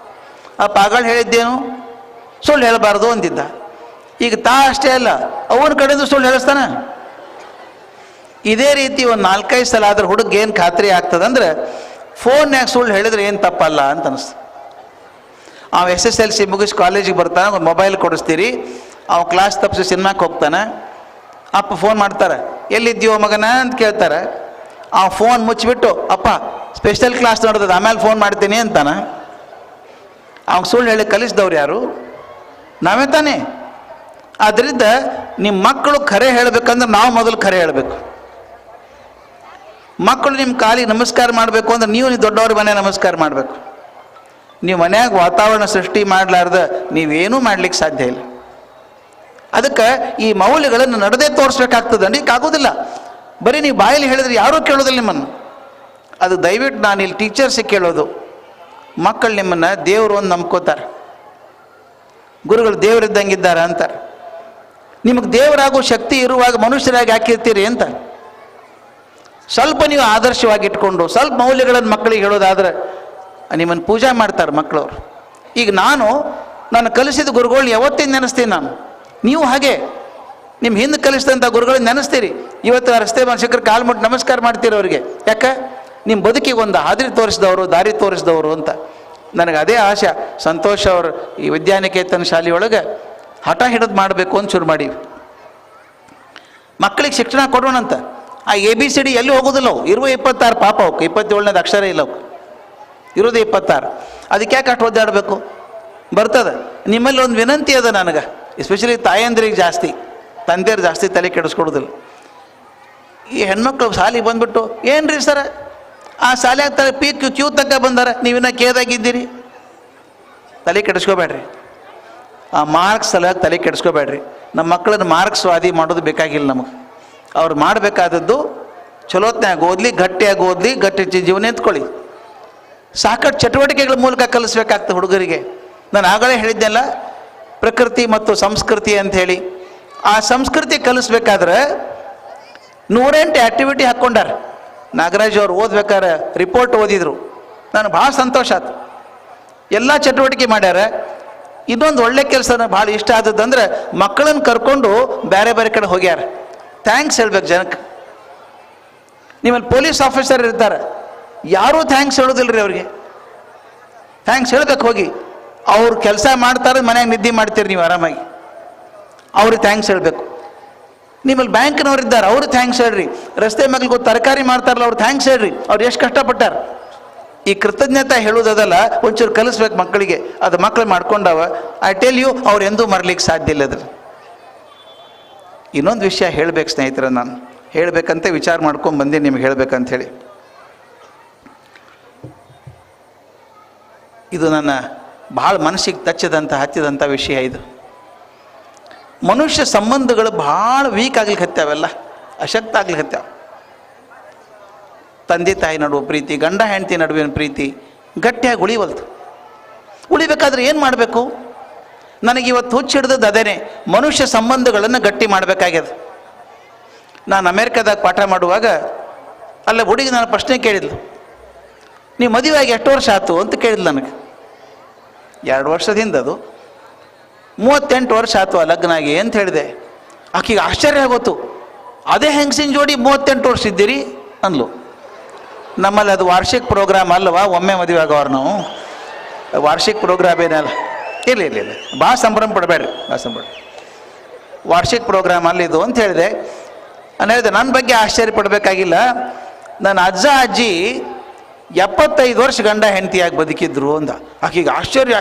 A: ಅಪ್ಪ ಆಗಳು ಹೇಳಿದ್ದೇನು ಸುಳ್ಳು ಹೇಳಬಾರ್ದು ಅಂತಿದ್ದ. ಈಗ ಅಷ್ಟೇ ಅಲ್ಲ, ಅವನ ಕಡೆಯಿಂದ ಸುಳ್ಳು ಹೇಳಿಸ್ತಾನೆ. ಇದೇ ರೀತಿ ಒಂದು 4-5 ಸಲ ಆದ್ರೆ ಹುಡುಗ ಏನು ಖಾತ್ರಿ ಆಗ್ತದಂದ್ರೆ, ಫೋನ್ಯಾಗ ಸುಳ್ಳು ಹೇಳಿದ್ರೆ ಏನು ತಪ್ಪಲ್ಲ ಅಂತ ಅನಿಸ್ತು. ಅವ SSLC ಮುಗಿಸಿ ಕಾಲೇಜಿಗೆ ಬರ್ತಾನೆ, ಒಂದು ಮೊಬೈಲ್ ಕೊಡಿಸ್ತೀರಿ, ಅವ ಕ್ಲಾಸ್ ತಪ್ಪಿಸಿ ಸಿನಿಮಾಕ್ಕೆ ಹೋಗ್ತಾನೆ. ಅಪ್ಪ ಫೋನ್ ಮಾಡ್ತಾರೆ, ಎಲ್ಲಿದ್ದೀವೋ ಮಗನ ಅಂತ ಕೇಳ್ತಾರೆ. ಆ ಫೋನ್ ಮುಚ್ಚಿಬಿಟ್ಟು ಅಪ್ಪ ಸ್ಪೆಷಲ್ ಕ್ಲಾಸ್ ನೋಡ್ತದೆ ಆಮೇಲೆ ಫೋನ್ ಮಾಡ್ತೀನಿ ಅಂತಾನೆ. ಅವ್ನು ಸುಳ್ಳು ಹೇಳಿ ಕಲಿಸಿದವ್ರು ಯಾರು? ನಾವೇ ತಾನೇ. ಆದ್ದರಿಂದ ನಿಮ್ಮ ಮಕ್ಕಳು ಖರೆ ಹೇಳಬೇಕಂದ್ರೆ ನಾವು ಮೊದಲು ಖರೆ ಹೇಳಬೇಕು. ಮಕ್ಕಳು ನಿಮ್ಮ ಕಾಲಿಗೆ ನಮಸ್ಕಾರ ಮಾಡಬೇಕು ಅಂದ್ರೆ ನೀವು ದೊಡ್ಡವ್ರ ಮನೆ ನಮಸ್ಕಾರ ಮಾಡಬೇಕು. ನೀವು ಮನ್ಯಾಗ ವಾತಾವರಣ ಸೃಷ್ಟಿ ಮಾಡಲಾರ್ದ ನೀವೇನೂ ಮಾಡ್ಲಿಕ್ಕೆ ಸಾಧ್ಯ ಇಲ್ಲ. ಅದಕ್ಕೆ ಈ ಮೌಲ್ಯಗಳನ್ನು ನಡೆದೇ ತೋರಿಸ್ಬೇಕಾಗ್ತದೆ. ಆಗೋದಿಲ್ಲ, ಬರೀ ನೀವು ಬಾಯಲ್ಲಿ ಹೇಳಿದ್ರೆ ಯಾರೂ ಕೇಳೋದಿಲ್ಲ ನಿಮ್ಮನ್ನು. ಅದು ದಯವಿಟ್ಟು ನಾನು ಇಲ್ಲಿ ಟೀಚರ್ಸಿಗೆ ಕೇಳೋದು, ಮಕ್ಕಳು ನಿಮ್ಮನ್ನು ದೇವರು ಒಂದು ನಂಬ್ಕೋತಾರೆ, ಗುರುಗಳು ದೇವರಿದ್ದಂಗಿದ್ದಾರೆ ಅಂತಾರೆ. ನಿಮಗೆ ದೇವರಾಗೋ ಶಕ್ತಿ ಇರುವಾಗ ಮನುಷ್ಯರಾಗಿ ಹಾಕಿರ್ತೀರಿ ಅಂತ. ಸ್ವಲ್ಪ ನೀವು ಆದರ್ಶವಾಗಿ ಇಟ್ಕೊಂಡು ಸ್ವಲ್ಪ ಮೌಲ್ಯಗಳನ್ನು ಮಕ್ಕಳಿಗೆ ಹೇಳೋದಾದ್ರೆ ನಿಮ್ಮನ್ನು ಪೂಜೆ ಮಾಡ್ತಾರೆ ಮಕ್ಕಳವ್ರು. ಈಗ ನಾನು ಕಲಿಸಿದ ಗುರುಗಳನ್ನ ಯಾವತ್ತಿನ ನೆನೆಸ್ತೀನಿ ನಾನು. ನೀವು ಹಾಗೆ ನಿಮ್ಮ ಹಿಂದೆ ಕಲಿಸಿದಂಥ ಗುರುಗಳನ್ನ ನೆನೆಸ್ತೀರಿ. ಇವತ್ತು ರಸ್ತೆ ಶಿಖರ ಕಾಲು ಮುಟ್ಟು ನಮಸ್ಕಾರ ಮಾಡ್ತೀರಿ ಅವ್ರಿಗೆ. ಯಾಕೆ? ನಿಮ್ಮ ಬದುಕಿಗೆ ಒಂದು ಹಾದಿ ತೋರಿಸಿದವರು, ದಾರಿ ತೋರಿಸಿದವರು ಅಂತ. ನನಗೆ ಅದೇ ಆಶೆ. ಸಂತೋಷ್ ಅವರು ಈ ವಿದ್ಯಾನಿಕೇತನ ಶಾಲೆಯೊಳಗೆ ಹಠ ಹಿಡಿದು ಮಾಡಬೇಕು ಅಂತ ಶುರು ಮಾಡೀವಿ. ಮಕ್ಕಳಿಗೆ ಶಿಕ್ಷಣ ಕೊಡೋಣಂತ. ಆ ABCD ಎಲ್ಲಿ ಹೋಗೋದಿಲ್ಲ ಅವು, ಇರುವ 26 ಪಾಪ ಅವಕ್ಕೆ 27ನೇದು ಅಕ್ಷರ ಇಲ್ಲ ಅವಕ್ಕೆ, ಇರೋದು 26. ಅದಕ್ಕೆ ಯಾಕೆ ಅಷ್ಟು ಒದ್ದಾಡಬೇಕು? ಬರ್ತದೆ. ನಿಮ್ಮಲ್ಲಿ ಒಂದು ವಿನಂತಿ ಅದ ನನಗೆ, ಎಸ್ಪೆಷಲಿ ತಾಯಂದ್ರಿಗೆ ಜಾಸ್ತಿ, ತಂದೆಯರು ಜಾಸ್ತಿ ತಲೆ ಕೆಡಿಸ್ಕೊಡೋದಿಲ್ಲ. ಈ ಹೆಣ್ಮಕ್ಳು ಶಾಲೆಗೆ ಬಂದುಬಿಟ್ಟು ಏನು ರೀ ಸರ ಆ ಶಾಲೆ ಆಗ್ತಾರೆ ಕ್ಯೂ ತನಕ ಬಂದಾರ, ನೀವಿನ್ನ ಕೇದಾಗಿದ್ದೀರಿ. ತಲೆ ಕೆಡಿಸ್ಕೋಬೇಡ್ರಿ, ಆ ಮಾರ್ಕ್ಸ್ ಸಲುವಾಗಿ ತಲೆ ಕೆಡಿಸ್ಕೋಬೇಡ್ರಿ. ನಮ್ಮ ಮಕ್ಕಳನ್ನ ಮಾರ್ಕ್ಸ್ ವಾದಿ ಮಾಡೋದು ಬೇಕಾಗಿಲ್ಲ ನಮಗೆ. ಅವ್ರು ಮಾಡಬೇಕಾದದ್ದು ಚಲೋತ್ನಾಗ ಓದಲಿ, ಗಟ್ಟಿಯಾಗಿ ಓದಲಿ, ಗಟ್ಟಿ ಜೀವನ ಎತ್ಕೊಳ್ಳಿ. ಸಾಕಷ್ಟು ಚಟುವಟಿಕೆಗಳ ಮೂಲಕ ಕಲಿಸ್ಬೇಕಾಗ್ತದೆ ಹುಡುಗರಿಗೆ. ನಾನು ಆಗಲೇ ಹೇಳಿದ್ದೆಲ್ಲ ಪ್ರಕೃತಿ ಮತ್ತು ಸಂಸ್ಕೃತಿ ಅಂಥೇಳಿ. ಆ ಸಂಸ್ಕೃತಿ ಕಲಿಸ್ಬೇಕಾದ್ರೆ 108 ಆ್ಯಕ್ಟಿವಿಟಿ ಹಾಕ್ಕೊಂಡಾರ. ನಾಗರಾಜ್ ಅವ್ರು ಓದ್ಬೇಕಾದ್ರೆ ರಿಪೋರ್ಟ್ ಓದಿದ್ರು, ನನಗೆ ಭಾಳ ಸಂತೋಷ ಆಯ್ತು. ಎಲ್ಲ ಚಟುವಟಿಕೆ ಮಾಡ್ಯಾರ. ಇನ್ನೊಂದು ಒಳ್ಳೆ ಕೆಲಸ ನನಗೆ ಭಾಳ ಇಷ್ಟ ಆದದ್ದಂದ್ರೆ ಮಕ್ಕಳನ್ನು ಕರ್ಕೊಂಡು ಬೇರೆ ಬೇರೆ ಕಡೆ ಹೋಗ್ಯಾರ. ಥ್ಯಾಂಕ್ಸ್ ಹೇಳ್ಬೇಕು ಜನಕ್ಕೆ. ನಿಮ್ಮಲ್ಲಿ ಪೊಲೀಸ್ ಆಫೀಸರ್ ಇರ್ತಾರೆ, ಯಾರೂ ಥ್ಯಾಂಕ್ಸ್ ಹೇಳೋದಿಲ್ಲ ರೀ ಅವ್ರಿಗೆ. ಥ್ಯಾಂಕ್ಸ್ ಹೇಳ್ಬೇಕು ಹೋಗಿ. ಅವ್ರು ಕೆಲಸ ಮಾಡ್ತಾರೆ, ಮನೆಯಾಗ ನಿದ್ದೆ ಮಾಡ್ತೀರಿ ನೀವು ಆರಾಮಾಗಿ, ಅವ್ರಿಗೆ ಥ್ಯಾಂಕ್ಸ್ ಹೇಳಬೇಕು. ನಿಮ್ಮಲ್ಲಿ ಬ್ಯಾಂಕ್ನವ್ರು ಇದ್ದಾರೆ, ಅವ್ರು ಥ್ಯಾಂಕ್ಸ್ ಹೇಳ್ರಿ. ರಸ್ತೆ ಮಗ್ಲಿಗೆ ತರಕಾರಿ ಮಾಡ್ತಾರಲ್ಲ, ಅವ್ರು ಥ್ಯಾಂಕ್ಸ್ ಹೇಳ್ರಿ. ಅವ್ರು ಎಷ್ಟು ಕಷ್ಟಪಟ್ಟಾರ. ಈ ಕೃತಜ್ಞತೆ ಹೇಳೋದಲ್ಲ, ಒಂಚೂರು ಕಲಿಸ್ಬೇಕು ಮಕ್ಕಳಿಗೆ. ಅದು ಮಕ್ಕಳು ಮಾಡ್ಕೊಂಡವ. ಐ ಟೆಲ್ ಯು, ಅವ್ರು ಎಂದೂ ಮರಲಿಕ್ಕೆ ಸಾಧ್ಯ ಇಲ್ಲ. ಅದ್ರ ಇನ್ನೊಂದು ವಿಷಯ ಹೇಳಬೇಕು ಸ್ನೇಹಿತರೆ, ನಾನು ಹೇಳಬೇಕಂತ ವಿಚಾರ ಮಾಡ್ಕೊಂಡು ಬಂದೆ ನಿಮ್ಗೆ ಹೇಳಬೇಕಂಥೇಳಿ. ಇದು ನನ್ನ ಭಾಳ ಮನಸ್ಸಿಗೆ ಹತ್ತಿದಂಥ ವಿಷಯ. ಇದು ಮನುಷ್ಯ ಸಂಬಂಧಗಳು ಭಾಳ ವೀಕ್ ಆಗ್ಲಿಕ್ಕೆ ಹತ್ಯಾವೆಲ್ಲ, ಅಶಕ್ತ ಆಗ್ಲಿಕ್ಕೆ ಹತ್ಯಾವ. ತಂದೆ ತಾಯಿ ನಡುವೆ ಪ್ರೀತಿ, ಗಂಡ ಹೆಂಡತಿ ನಡುವಿನ ಪ್ರೀತಿ ಗಟ್ಟಿಯಾಗಿ ಉಳಿವಲ್ತು. ಉಳಿಬೇಕಾದ್ರೆ ಏನು ಮಾಡಬೇಕು? ನನಗಿವತ್ತು ಹುಚ್ಚಿಡ್ದದ್ದು ಅದೇನೆ, ಮನುಷ್ಯ ಸಂಬಂಧಗಳನ್ನು ಗಟ್ಟಿ ಮಾಡಬೇಕಾಗ್ಯದ. ನಾನು ಅಮೇರಿಕಾದಾಗ ಪಾಠ ಮಾಡುವಾಗ ಅಲ್ಲ ಹುಡುಗಿ ನಾನು ಪ್ರಶ್ನೆ ಕೇಳಿದ್ಲು, ನೀವು ಮದುವೆಯಾಗಿ ಎಷ್ಟು ವರ್ಷ ಆಯ್ತು ಅಂತ ಕೇಳಿದ್ಲು ನನಗೆ. 2 ವರ್ಷದಿಂದ, ಅದು 38 ವರ್ಷ ಆಯ್ತು ಆ ಲಗ್ನ ಆಗಿ ಅಂತ ಹೇಳಿದೆ. ಆಕೆಗೆ ಆಶ್ಚರ್ಯ ಆಗೋತು. ಅದೇ ಹೆಂಗಸಿನ ಜೋಡಿ 38 ವರ್ಷ ಇದ್ದೀರಿ ಅಂದ್ಲು. ನಮ್ಮಲ್ಲಿ ಅದು ವಾರ್ಷಿಕ ಪ್ರೋಗ್ರಾಮ್ ಅಲ್ವಾ, ಒಮ್ಮೆ ಮದುವೆ ಆಗೋರು ನಾವು, ವಾರ್ಷಿಕ ಪ್ರೋಗ್ರಾಮ್ ಏನಲ್ಲ. ಇಲ್ಲ ಭಾಳ ಸಂಭ್ರಮ ಪಡಬೇಡ್ರಿ, ವಾರ್ಷಿಕ ಪ್ರೋಗ್ರಾಮ್ ಅಲ್ಲಿದು ಅಂತ ಹೇಳಿದೆ. ನಾನು ಹೇಳಿದೆ ನನ್ನ ಬಗ್ಗೆ ಆಶ್ಚರ್ಯ ಪಡಬೇಕಾಗಿಲ್ಲ, ನನ್ನ ಅಜ್ಜ ಅಜ್ಜಿ 75 ವರ್ಷ ಗಂಡ ಹೆಂಡತಿಯಾಗಿ ಬದುಕಿದ್ರು ಅಂದ. ಆಕೆಗೆ ಆಶ್ಚರ್ಯ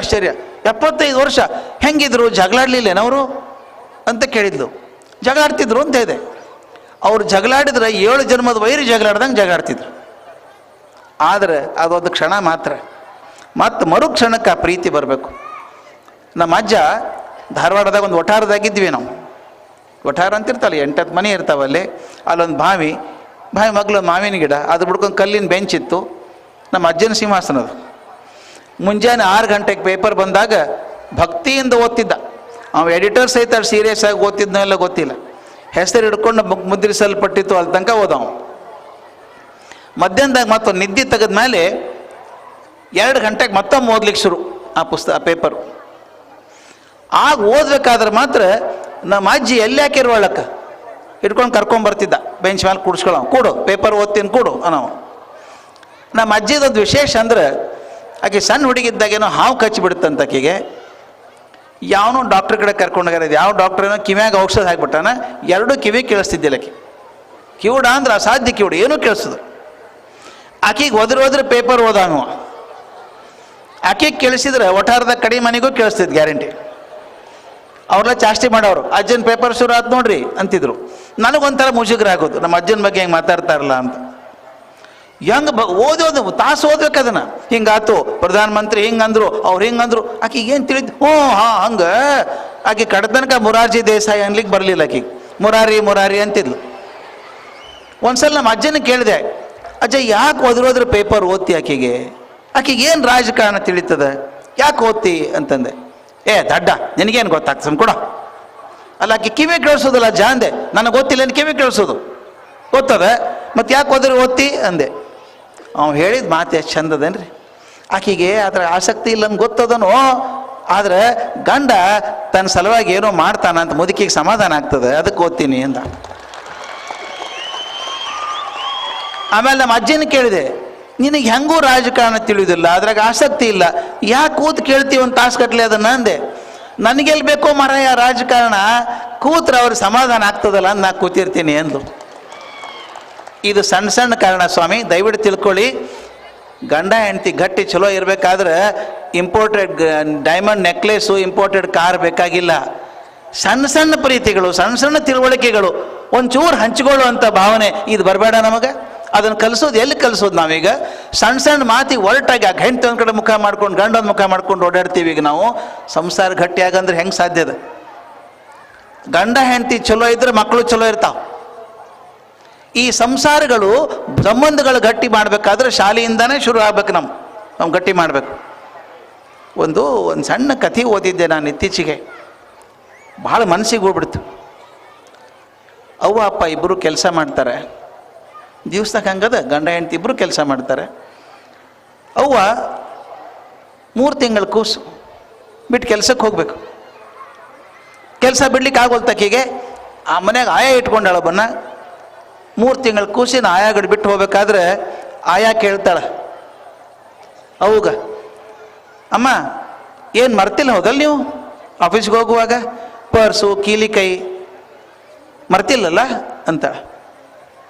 A: 75 ವರ್ಷ ಹೆಂಗಿದ್ರು, ಜಗಳಾಡ್ಲಿಲ್ಲೇನವರು ಅಂತ ಕೇಳಿದ್ಲು. ಜಗಳಾಡ್ತಿದ್ರು ಅಂತ ಹೇಳಿದೆ. ಅವ್ರು ಜಗಳಾಡಿದ್ರೆ 7 ಜನ್ಮದ ವೈರಿ ಜಗಳಾಡ್ದಂಗೆ ಜಗಳಾಡ್ತಿದ್ರು. ಆದರೆ ಅದೊಂದು ಕ್ಷಣ ಮಾತ್ರ, ಮತ್ತು ಮರುಕ್ಷಣಕ್ಕೆ ಆ ಪ್ರೀತಿ ಬರಬೇಕು. ನಮ್ಮ ಅಜ್ಜ ಧಾರವಾಡದಾಗ ಒಂದು ವಠಾರದಾಗಿದ್ವಿ ನಾವು. ವಠಾರ ಅಂತಿರ್ತಾಳೆ, 8-10 ಮನೆ ಇರ್ತಾವಲ್ಲಿ. ಅಲ್ಲೊಂದು ಬಾವಿ ಮಗ್ಲು ಮಾವಿನ ಗಿಡ, ಅದು ಬಿಡ್ಕೊಂಡು ಕಲ್ಲಿನ ಬೆಂಚ್ ಇತ್ತು. ನಮ್ಮ ಅಜ್ಜನ ಸಿಂಹಾಸನದು. ಮುಂಜಾನೆ 6 ಗಂಟೆಗೆ ಪೇಪರ್ ಬಂದಾಗ ಭಕ್ತಿಯಿಂದ ಓದ್ತಿದ್ದ. ಅವ ಎಡಿಟರ್ ಸಹಿತ ಸೀರಿಯಸ್ ಆಗಿ ಓದ್ತಿದ್ನೋ ಎಲ್ಲ ಗೊತ್ತಿಲ್ಲ. ಹೆಸರು ಹಿಡ್ಕೊಂಡು ಮುದ್ರಿಸಲ್ಪಟ್ಟಿತ್ತು, ಅಲ್ಲಿ ತನಕ ಓದವ. ಮಧ್ಯಾಹ್ನದಾಗ ಮತ್ತೊಂದು ನಿದ್ದೆ ತೆಗೆದ ಮೇಲೆ 2 ಗಂಟೆಗೆ ಮತ್ತೊಮ್ಮೆ ಓದ್ಲಿಕ್ಕೆ ಶುರು ಆ ಪೇಪರು. ಆಗ ಓದ್ಬೇಕಾದ್ರೆ ಮಾತ್ರ ನಮ್ಮ ಅಜ್ಜಿ ಎಲ್ಲಿ ಹಾಕಿರುವಳಕ್ಕೆ ಹಿಡ್ಕೊಂಡು ಕರ್ಕೊಂಬರ್ತಿದ್ದ, ಬೆಂಚ್ ಮೇಲೆ ಕೂಡಿಸ್ಕೊಳ್ಳೋ, ಕೂಡು ಪೇಪರ್ ಓದ್ತೀನಿ ಕೂಡು ಅನ್ನೋ. ನಮ್ಮ ಅಜ್ಜಿದೊಂದು ವಿಶೇಷ ಅಂದ್ರೆ, ಆಕೆ ಸಣ್ಣ ಹುಡುಗಿದ್ದಾಗೇನೋ ಹಾವು ಕಚ್ಚಿಬಿಡುತ್ತಂತ ಆಕೆಗೆ. ಯಾವನೋ ಡಾಕ್ಟ್ರ್ ಕಡೆ ಕರ್ಕೊಂಡೋಗ್ಯಾರ. ಯಾವ ಡಾಕ್ಟ್ರೇನೋ ಕಿವ್ಯಾಗ ಔಷಧ ಹಾಕ್ಬಿಟ್ಟಾನ, 2 ಕಿವಿ ಕೇಳಿಸ್ತಿದ್ದಿಲ್ಲ ಆಕೆ. ಕಿವುಡ ಅಂದ್ರೆ ಅಸಾಧ್ಯ ಕಿವುಡ, ಏನೂ ಕೇಳಿಸ್ತದೆ. ಆಕೆಗೆ ಹೋದ್ರೆ ಪೇಪರ್ ಓದಾನು. ಆಕೆಗೆ ಕೇಳಿಸಿದ್ರೆ ಒಠಾರದ ಕಡೆ ಮನೆಗೂ ಕೇಳಿಸ್ತಿದ್ದು ಗ್ಯಾರಂಟಿ. ಅವ್ರೆಲ್ಲ ಚಾಸ್ತಿ ಮಾಡೋರು, ಅಜ್ಜನ ಪೇಪರ್ ಶುರು ಆಯ್ತು ನೋಡ್ರಿ ಅಂತಿದ್ರು. ನನಗೊಂಥರ ಮುಜುಗರ ಆಗೋದು, ನಮ್ಮ ಅಜ್ಜನ ಬಗ್ಗೆ ಹೆಂಗೆ ಮಾತಾಡ್ತಾರಲ್ಲ ಅಂತ. ಹೆಂಗೆ ಓದೋದು ತಾಸು ಓದ್ಬೇಕು ಅದನ್ನು. ಹಿಂಗಾತು ಪ್ರಧಾನಮಂತ್ರಿ ಹಿಂಗಂದ್ರು, ಅವ್ರು ಹಿಂಗಂದ್ರು. ಆಕೆಗೆ ಏನು ತಿಳಿದು, ಹಂಗೆ. ಆಕೆ ಕಡತನಕ ಮೊರಾರ್ಜಿ ದೇಸಾಯಿ ಅನ್ಲಿಕ್ಕೆ ಬರಲಿಲ್ಲ. ಆಕೆಗೆ ಮುರಾರಿ ಅಂತಿದ್ಲು. ಒಂದ್ಸಲ ನಮ್ಮ ಅಜ್ಜನ ಕೇಳಿದೆ, ಅಜ್ಜ ಯಾಕೆ ಓದಿರೋದ್ರ ಪೇಪರ್ ಓದ್ತಿ ಆಕೆಗೆ ಏನು ರಾಜಕಾರಣ ತಿಳಿತದ, ಯಾಕೆ ಓದ್ತಿ ಅಂತಂದೆ. ದಡ್ಡ, ನಿನಗೇನು ಗೊತ್ತಾಗ್ತದೆ ಸುಮ್ ಕೊಡ. ಅಲ್ಲ ಆಕೆ ಕಿವಿ ಕೇಳಿಸೋದಲ್ಲ ಅಜ್ಜ ಅಂದೆ. ನನಗೆ ಗೊತ್ತಿಲ್ಲ, ಕಿವಿ ಕೇಳಿಸೋದು ಗೊತ್ತದ, ಮತ್ತು ಯಾಕೆ ಓದ್ತಿ ಅಂದೆ. ಅವ್ನು ಹೇಳಿದ ಮಾತು ಎಷ್ಟು ಚಂದದೇನ್ರಿ. ಆಕೆಗೆ ಅದರ ಆಸಕ್ತಿ ಇಲ್ಲ ಅಂತ ಗೊತ್ತದನೋ, ಆದರೆ ಗಂಡ ತನ್ನ ಸಲುವಾಗಿ ಏನೋ ಮಾಡ್ತಾನಂತ ಮುದುಕಿಗೆ ಸಮಾಧಾನ ಆಗ್ತದೆ, ಅದಕ್ಕೆ ಓದ್ತೀನಿ ಅಂದ. ಆಮೇಲೆ ನಮ್ಮ ಅಜ್ಜಿನ ಕೇಳಿದೆ, ನಿನಗೆ ಹೆಂಗೂ ರಾಜಕಾರಣ ತಿಳಿಯೋದಿಲ್ಲ, ಅದ್ರಾಗ ಆಸಕ್ತಿ ಇಲ್ಲ, ಯಾಕೆ ಕೂತು ಕೇಳ್ತೀವಿ ಒಂದು ತಾಸು ಕಟ್ಲಿ ಅದನ್ನು ಅಂದೆ. ನನಗೆಲ್ಲಿ ಬೇಕೋ ಮಾರಾಯ ರಾಜಕಾರಣ, ಕೂತ್ರೆ ಅವ್ರಿಗೆ ಸಮಾಧಾನ ಆಗ್ತದಲ್ಲ ಅಂತ ನಾ ಕೂತಿರ್ತೀನಿ ಅಂದು. ಇದು ಸಣ್ಣ ಸಣ್ಣ ಕಾರಣ ಸ್ವಾಮಿ, ದಯವಿಟ್ಟು ತಿಳ್ಕೊಳ್ಳಿ. ಗಂಡ ಹೆಂಡತಿ ಗಟ್ಟಿ ಚಲೋ ಇರಬೇಕಾದ್ರೆ imported diamond necklace, imported car ಬೇಕಾಗಿಲ್ಲ. ಸಣ್ಣ ಸಣ್ಣ ಪ್ರೀತಿಗಳು, ಸಣ್ಣ ಸಣ್ಣ ತಿಳುವಳಿಕೆಗಳು, ಒಂಚೂರು ಹಂಚಿಕೊಳ್ಳುವಂಥ ಭಾವನೆ ಇದು ಬರಬೇಡ ನಮಗೆ. ಅದನ್ನು ಕಲಿಸೋದು ಎಲ್ಲಿ ಕಲಿಸೋದು ನಾವೀಗ? ಸಣ್ಣ ಸಣ್ಣ ಮಾತಿಗೆ ಹೊರಟಾಗಿ ಆ ಹೆಂಡತಿ ಒಂದು ಕಡೆ ಮುಖ ಮಾಡ್ಕೊಂಡು ಗಂಡ ಒಂದು ಮುಖ ಮಾಡ್ಕೊಂಡು ಓಡಾಡ್ತೀವಿ. ಈಗ ನಾವು ಸಂಸಾರ ಗಟ್ಟಿಯಾಗಂದ್ರೆ ಹೆಂಗೆ ಸಾಧ್ಯ ಅದ? ಗಂಡ ಹೆಂಡತಿ ಚಲೋ ಇದ್ರೆ ಮಕ್ಕಳು ಚಲೋ ಇರ್ತಾವೆ. ಈ ಸಂಸಾರಗಳು ಸಂಬಂಧಗಳು ಗಟ್ಟಿ ಮಾಡಬೇಕಾದ್ರೆ ಶಾಲೆಯಿಂದನೇ ಶುರು ಆಗ್ಬೇಕು. ನಾವು ಗಟ್ಟಿ ಮಾಡಬೇಕು. ಒಂದು ಸಣ್ಣ ಕಥೆ ಓದಿದ್ದೆ ನಾನು ಇತ್ತೀಚೆಗೆ, ಭಾಳ ಮನಸ್ಸಿಗೆ ಹೋಗ್ಬಿಡ್ತು. ಅವ್ವ ಅಪ್ಪ ಇಬ್ಬರು ಕೆಲಸ ಮಾಡ್ತಾರೆ, ದಿವ್ಸಕ್ಕೆ ಹಂಗದ ಗಂಡ ಹೆಂಡತಿ ಇಬ್ಬರು ಕೆಲಸ ಮಾಡ್ತಾರೆ. ಅವ್ವ 3 ತಿಂಗಳ ಕೂಸು ಬಿಟ್ಟು ಕೆಲಸಕ್ಕೆ ಹೋಗ್ಬೇಕು. ಕೆಲಸ ಬಿಡ್ಲಿಕ್ಕೆ ಆಗೋಲ್ತಕ್ಕಿಗೆ ಆ ಮನೆಯಾಗ ಆಯ ಇಟ್ಕೊಂಡಾಳ ಬನ್ನ. 3 ತಿಂಗಳ ಕೂಸಿನ ಆಯಾಗಡೆ ಬಿಟ್ಟು ಹೋಗ್ಬೇಕಾದ್ರೆ ಆಯಾ ಕೇಳ್ತಾಳೆ ಅವಾಗ, ಅಮ್ಮ ಏನು ಮರ್ತಿಲ್ಲ ಹೌದಲ್ಲ ನೀವು ಆಫೀಸ್ಗೆ ಹೋಗುವಾಗ ಪರ್ಸು ಕೀಲಿಕೈ ಮರ್ತಿಲ್ಲಲ್ಲ ಅಂತ.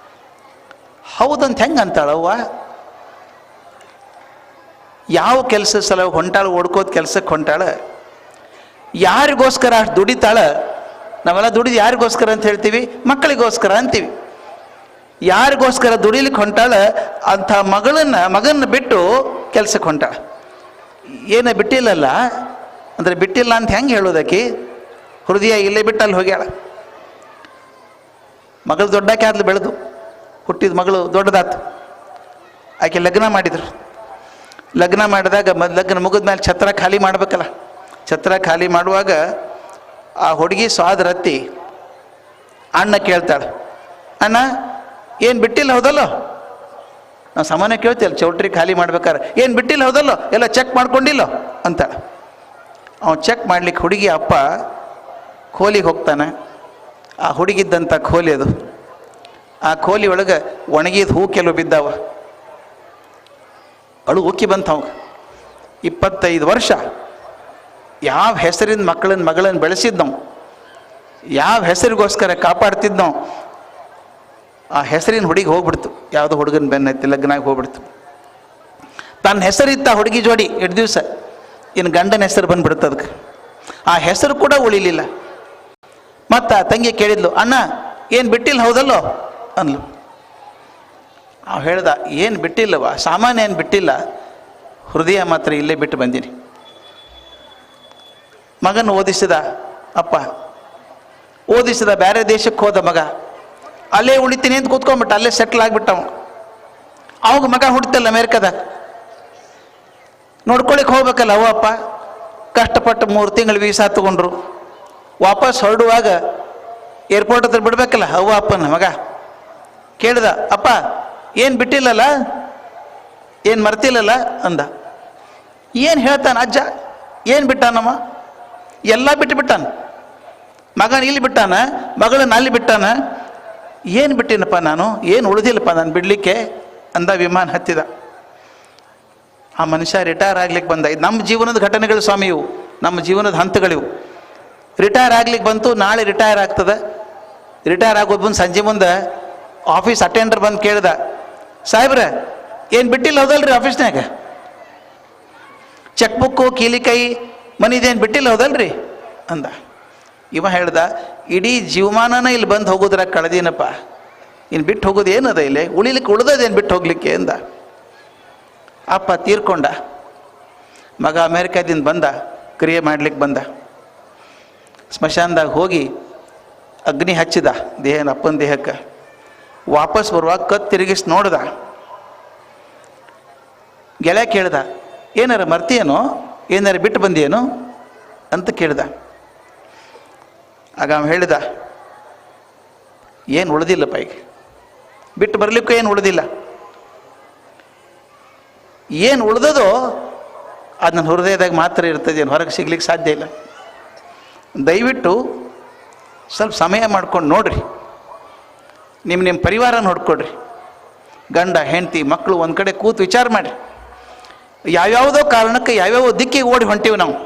A: ಹೌದಂತ ಹೆಂಗೆ ಅಂತಾಳವ್ವ? ಯಾವ ಕೆಲಸ ಸಲ ಹೊಂಟಾಳ, ಓಡ್ಕೋದು ಕೆಲಸಕ್ಕೆ ಹೊಂಟಾಳ, ಯಾರಿಗೋಸ್ಕರ ಅಷ್ಟು ದುಡಿತಾಳ? ನಾವೆಲ್ಲ ದುಡಿದು ಯಾರಿಗೋಸ್ಕರ ಅಂತ ಹೇಳ್ತೀವಿ? ಮಕ್ಕಳಿಗೋಸ್ಕರ ಅಂತೀವಿ. ಯಾರಿಗೋಸ್ಕರ ದುಡಿಲಿಕ್ಕೆ ಹೊಂಟಾಳ? ಅಂಥ ಮಗನ ಬಿಟ್ಟು ಕೆಲಸಕ್ಕೆ ಹೊಂಟಾಳ. ಏನೇ ಬಿಟ್ಟಿಲ್ಲಲ್ಲ ಅಂದರೆ ಬಿಟ್ಟಿಲ್ಲ ಅಂತ ಹೆಂಗೆ ಹೇಳೋದಕ್ಕೆ? ಹೃದಯ ಇಲ್ಲೇ ಬಿಟ್ಟು ಅಲ್ಲಿ ಹೋಗ್ಯಾಳ. ಮಗಳು ದೊಡ್ಡಾಕೆ ಆದ್ಲು, ಬೆಳೆದು ಹುಟ್ಟಿದ ಮಗಳು ದೊಡ್ಡದಾತು. ಆಕೆ ಲಗ್ನ ಮಾಡಿದ್ರು. ಲಗ್ನ ಮಾಡಿದಾಗ ಲಗ್ನ ಮುಗಿದ ಮೇಲೆ ಛತ್ರ ಖಾಲಿ ಮಾಡಬೇಕಲ್ಲ. ಛತ್ರ ಖಾಲಿ ಮಾಡುವಾಗ ಆ ಹುಡುಗಿ ಸ್ವಾದರತ್ತಿ ಅಣ್ಣ ಕೇಳ್ತಾಳೆ, ಅಣ್ಣ ಏನು ಬಿಟ್ಟಿಲ್ಲ ಹೌದಲ್ಲೋ? ನಾವು ಸಾಮಾನ್ಯ ಕೇಳ್ತೀವಲ್ಲ ಚೌಟ್ರಿ ಖಾಲಿ ಮಾಡ್ಬೇಕಾರೆ, ಏನು ಬಿಟ್ಟಿಲ್ಲ ಹೌದಲ್ಲೋ, ಎಲ್ಲ ಚೆಕ್ ಮಾಡ್ಕೊಂಡಿಲ್ಲೋ ಅಂತಾಳೆ. ಅವನು ಚೆಕ್ ಮಾಡ್ಲಿಕ್ಕೆ ಹುಡುಗಿ ಅಪ್ಪ ಕೋಲಿಗೆ ಹೋಗ್ತಾನೆ. ಆ ಹುಡುಗಿದ್ದಂಥ ಕೋಲಿ ಅದು. ಆ ಕೋಲಿ ಒಳಗೆ ಒಣಗಿದ ಹೂ ಕೆಲವು ಬಿದ್ದಾವ. ಅಳು ಉಕ್ಕಿ ಬಂತವ. 25 ವರ್ಷ ಯಾವ ಹೆಸರಿಂದ ಮಗಳನ್ನು ಬೆಳೆಸಿದ್ನವು, ಯಾವ ಹೆಸರಿಗೋಸ್ಕರ ಕಾಪಾಡ್ತಿದ್ನವು, ಆ ಹೆಸರಿನ ಹುಡುಗಿ ಹೋಗ್ಬಿಡ್ತು. ಯಾವುದೋ ಹುಡುಗನ ಬೆನ್ನೈತಿ ಲಗ್ನಾಗಿ ಹೋಗ್ಬಿಡ್ತು. ತನ್ನ ಹೆಸರಿತ್ತ ಹುಡುಗಿ ಜೋಡಿ 2 ದಿವಸ, ಇನ್ನು ಗಂಡನ ಹೆಸರು ಬಂದ್ಬಿಡುತ್ತೆ ಅದಕ್ಕೆ. ಆ ಹೆಸರು ಕೂಡ ಉಳಿಲಿಲ್ಲ. ಮತ್ತು ತಂಗಿ ಕೇಳಿದ್ಲು, ಅಣ್ಣ ಏನು ಬಿಟ್ಟಿಲ್ಲ ಹೌದಲ್ಲೋ ಅಂದ್ಲು. ಅವ ಹೇಳ್ದ, ಏನು ಬಿಟ್ಟಿಲ್ಲವ, ಸಾಮಾನ್ಯ ಏನು ಬಿಟ್ಟಿಲ್ಲ, ಹೃದಯ ಮಾತ್ರ ಇಲ್ಲೇ ಬಿಟ್ಟು ಬಂದೀನಿ. ಮಗನ ಓದಿಸಿದ ಅಪ್ಪ, ಓದಿಸಿದ, ಬೇರೆ ದೇಶಕ್ಕೆ ಹೋದ ಮಗ, ಅಲ್ಲೇ ಉಳಿತೀನಿ ಅಂತ ಕೂತ್ಕೊಂಡ್ಬಿಟ್ಟ, ಅಲ್ಲೇ ಸೆಟ್ಲ್ ಆಗಿಬಿಟ್ಟವ. ಅವಾಗ ಮಗ ಹುಡ್ತಲ್ಲ ಅಮೇರಿಕಾದಾಗ, ನೋಡ್ಕೊಳಿಕ್ಕೆ ಹೋಗ್ಬೇಕಲ್ಲ ಅವ ಅಪ್ಪ. ಕಷ್ಟಪಟ್ಟು 3 ತಿಂಗಳು ವೀಸಾ ತಗೊಂಡ್ರು. ವಾಪಸ್ ಹೊರಡುವಾಗ ಏರ್ಪೋರ್ಟ್ ಹತ್ರ ಬಿಡ್ಬೇಕಲ್ಲ ಅವ್ವ ಅಪ್ಪನ ಮಗ. ಕೇಳ್ದ, ಅಪ್ಪ ಏನು ಬಿಟ್ಟಿಲ್ಲಲ್ಲ, ಏನು ಮರ್ತಿಲ್ಲಲ್ಲ ಅಂದ. ಏನು ಹೇಳ್ತಾನೆ ಅಜ್ಜ, ಏನು ಬಿಟ್ಟಾನಮ್ಮ? ಎಲ್ಲ ಬಿಟ್ಟು ಬಿಟ್ಟಾನ. ಮಗನ ಇಲ್ಲಿ ಬಿಟ್ಟಾನ, ಮಗಳನ್ನ ಅಲ್ಲಿ ಬಿಟ್ಟಾನ. ಏನು ಬಿಟ್ಟಿನಪ್ಪ ನಾನು, ಏನು ಉಳಿದಿಲ್ಲಪ್ಪ ನಾನು ಬಿಡಲಿಕ್ಕೆ ಅಂದ. ವಿಮಾನ ಹತ್ತಿದ. ಆ ಮನುಷ್ಯ ರಿಟೈರ್ ಆಗ್ಲಿಕ್ಕೆ ಬಂದ. ಇದು ನಮ್ಮ ಜೀವನದ ಘಟನೆಗಳು ಸ್ವಾಮಿ, ಇವು ನಮ್ಮ ಜೀವನದ ಹಂತಗಳಿವು. ರಿಟೈರ್ ಆಗ್ಲಿಕ್ಕೆ ಬಂತು, ನಾಳೆ ರಿಟೈರ್ ಆಗ್ತದೆ. ರಿಟೈರ್ ಆಗೋದು ಬಂದು ಸಂಜೆ ಮುಂದೆ ಆಫೀಸ್ ಅಟೆಂಡರ್ ಬಂದು ಕೇಳ್ದ, ಸಾಹೇಬ್ರೆ ಏನು ಬಿಟ್ಟಿಲ್ಲ ಹೌದಲ್ರಿ ಆಫೀಸ್ನಾಗ? ಚೆಕ್ ಬುಕ್ಕು ಕೀಲಿಕೈ ಮನಿದೇನು ಬಿಟ್ಟಿಲ್ಲ ಹೌದಲ್ರಿ ಅಂದ. ಇವ ಹೇಳ್ದ, ಇಡೀ ಜೀವಮಾನನ ಇಲ್ಲಿ ಬಂದು ಹೋಗೋದ್ರಾಗ ಕಳೆದೀನಪ್ಪ, ಇನ್ನು ಬಿಟ್ಟು ಹೋಗೋದು ಏನದ ಇಲ್ಲಿ, ಉಳಿಲಿಕ್ಕೆ ಉಳ್ದದೇನು ಬಿಟ್ಟು ಹೋಗ್ಲಿಕ್ಕೆ ಅಂದ. ಅಪ್ಪ ತೀರ್ಕೊಂಡ. ಮಗ ಅಮೇರಿಕಾದಿಂದ ಬಂದ, ಕ್ರಿಯೆ ಮಾಡ್ಲಿಕ್ಕೆ ಬಂದ. ಸ್ಮಶಾನದಾಗ ಹೋಗಿ ಅಗ್ನಿ ಹಚ್ಚಿದ ಅಪ್ಪನ ದೇಹಕ್ಕೆ. ವಾಪಸ್ ಬರುವಾಗ ಕತ್ತು ತಿರುಗಿಸಿ ನೋಡ್ದ. ಗೆಳೆಯ ಕೇಳ್ದ, ಏನಾರ ಮರ್ತಿಯೇನೋ, ಏನಾರ ಬಿಟ್ಟು ಬಂದಿಯೇನೋ ಅಂತ ಕೇಳ್ದ. ಆಗ ಅವ ಹೇಳಿದ, ಏನು ಉಳಿದಿಲ್ಲಪ್ಪ, ಈಗ ಬಿಟ್ಟು ಬರಲಿಕ್ಕೂ ಏನು ಉಳಿದಿಲ್ಲ. ಏನು ಉಳಿದದೋ ಅದು ನನ್ನ ಹೃದಯದಾಗ ಮಾತ್ರ ಇರ್ತದೆ, ಏನು ಹೊರಗೆ ಸಿಗ್ಲಿಕ್ಕೆ ಸಾಧ್ಯ ಇಲ್ಲ. ದಯವಿಟ್ಟು ಸ್ವಲ್ಪ ಸಮಯ ಮಾಡ್ಕೊಂಡು ನೋಡ್ರಿ, ನಿಮ್ಮ ಪರಿವಾರ ನೋಡ್ಕೊಡ್ರಿ. ಗಂಡ ಹೆಂಡತಿ ಮಕ್ಕಳು ಒಂದು ಕಡೆ ಕೂತು ವಿಚಾರ ಮಾಡಿ. ಯಾವ್ಯಾವುದೋ ಕಾರಣಕ್ಕೆ ಯಾವ್ಯಾವ ದಿಕ್ಕಿಗೆ ಓಡಿ ಹೊಂಟೀವಿ ನಾವು,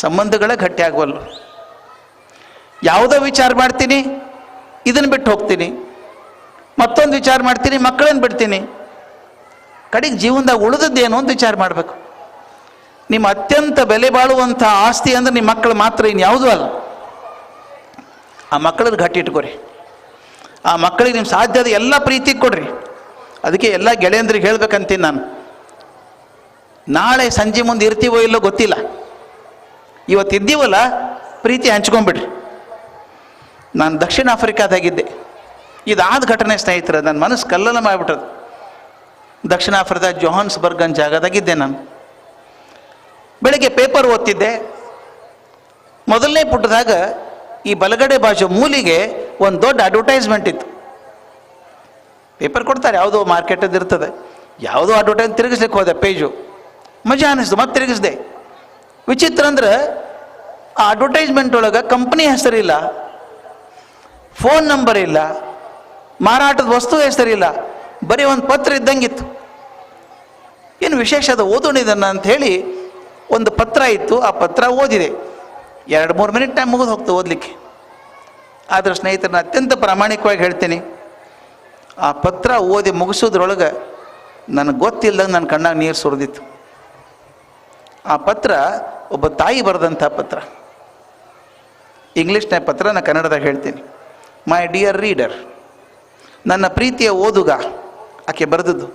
A: ಸಂಬಂಧಗಳೇ ಗಟ್ಟಿ ಆಗವಲ್ಲು. ಯಾವುದೋ ವಿಚಾರ ಮಾಡ್ತೀನಿ, ಇದನ್ನು ಬಿಟ್ಟು ಹೋಗ್ತೀನಿ, ಮತ್ತೊಂದು ವಿಚಾರ ಮಾಡ್ತೀನಿ, ಮಕ್ಕಳನ್ನು ಬಿಡ್ತೀನಿ. ಕಡೆಗೆ ಜೀವನದಾಗ ಉಳಿದದ್ದೇನು ಅಂತ ವಿಚಾರ ಮಾಡಬೇಕು. ನಿಮ್ಮ ಅತ್ಯಂತ ಬೆಲೆ ಬಾಳುವಂಥ ಆಸ್ತಿ ಅಂದರೆ ನಿಮ್ಮ ಮಕ್ಕಳು ಮಾತ್ರ, ಇನ್ಯಾವುದೂ ಅಲ್ಲ. ಆ ಮಕ್ಕಳನ್ನ ಗಟ್ಟಿ ಇಟ್ಕೊರಿ. ಆ ಮಕ್ಕಳಿಗೆ ನಿಮ್ಮ ಸಾಧ್ಯದ ಎಲ್ಲ ಪ್ರೀತಿ ಕೊಡ್ರಿ. ಅದಕ್ಕೆ ಎಲ್ಲ ಗೆಳೆಯಂದ್ರಿಗೆ ಹೇಳ್ಬೇಕಂತೀನಿ ನಾನು, ನಾಳೆ ಸಂಜೆ ಮುಂದೆ ಇರ್ತೀವೋ ಇಲ್ಲೋ ಗೊತ್ತಿಲ್ಲ, ಇವತ್ತಿದ್ದೀವಲ್ಲ ಪ್ರೀತಿ ಹಂಚ್ಕೊಂಡ್ಬಿಡ್ರಿ. ನಾನು ದಕ್ಷಿಣ ಆಫ್ರಿಕಾದಾಗಿದ್ದೆ. ಇದಾದ ಘಟನೆ ಸ್ನೇಹಿತರೆ, ನನ್ನ ಮನಸ್ಸು ಕಲ್ಲಲ್ಲ ಮಾಡಿಬಿಟ್ಟದು. ದಕ್ಷಿಣ ಆಫ್ರಿಕಾ ಜೋಹಾನ್ಸ್ಬರ್ಗ್ ಅನ್ನೋ ಜಾಗದಾಗಿದ್ದೆ ನಾನು. ಬೆಳಗ್ಗೆ ಪೇಪರ್ ಓದ್ತಿದ್ದೆ. ಮೊದಲನೇ ಪುಟದಾಗ ಈ ಬಲಗಡೆ ಬಾಜು ಮೂಲಿಗೆ ಒಂದು ದೊಡ್ಡ ಅಡ್ವರ್ಟೈಸ್ಮೆಂಟ್ ಇತ್ತು. ಪೇಪರ್ ಕೊಡ್ತಾರೆ, ಯಾವುದೋ ಮಾರ್ಕೆಟದ್ದು ಇರ್ತದೆ. ಯಾವುದೋ ಅಡ್ವರ್ಟೈಸ್ ತಿರುಗಿಸ್ಲಿಕ್ಕೆ ಹೋದೆ, ಪೇಜು ಮಜಾ ಅನ್ನಿಸ್ತು, ಮತ್ತೆ ತಿರುಗಿಸ್ದೆ. ವಿಚಿತ್ರ ಅಂದ್ರೆ ಆ ಅಡ್ವರ್ಟೈಸ್ಮೆಂಟ್ ಒಳಗೆ ಕಂಪ್ನಿ ಹೆಸರಿಲ್ಲ, ಫೋನ್ ನಂಬರ್ ಇಲ್ಲ, ಮಾರಾಟದ ವಸ್ತು ಹೆಸರಿಲ್ಲ, ಬರೀ ಒಂದು ಪತ್ರ ಇದ್ದಂಗಿತ್ತು. ಏನು ವಿಶೇಷ ಅದು, ಓದೋಣಿದನ್ನು ಅಂಥೇಳಿ ಒಂದು ಪತ್ರ ಇತ್ತು. ಆ ಪತ್ರ ಓದಿದೆ. 2-3 ಮಿನಿಟ್ ಟೈಮ್ ಮುಗಿದು ಹೋಗ್ತು ಓದಲಿಕ್ಕೆ. ಆದರೆ ಸ್ನೇಹಿತರನ್ನ ಅತ್ಯಂತ ಪ್ರಾಮಾಣಿಕವಾಗಿ ಹೇಳ್ತೀನಿ, ಆ ಪತ್ರ ಓದಿ ಮುಗಿಸೋದ್ರೊಳಗೆ ನನಗೆ ಗೊತ್ತಿಲ್ಲದಂಗೆ ನನ್ನ ಕಣ್ಣಾಗ ನೀರು ಸುರಿದಿತ್ತು. ಆ ಪತ್ರ ಒಬ್ಬ ತಾಯಿ ಬರೆದಂಥ ಪತ್ರ. ಇಂಗ್ಲೀಷ್ನ ಪತ್ರ, ನಾನು ಕನ್ನಡದಾಗ ಹೇಳ್ತೀನಿ. ಮೈ ಡಿಯರ್ ರೀಡರ್, ನನ್ನ ಪ್ರೀತಿಯ ಓದುಗ, ಆಕೆ ಬರೆದದ್ದು.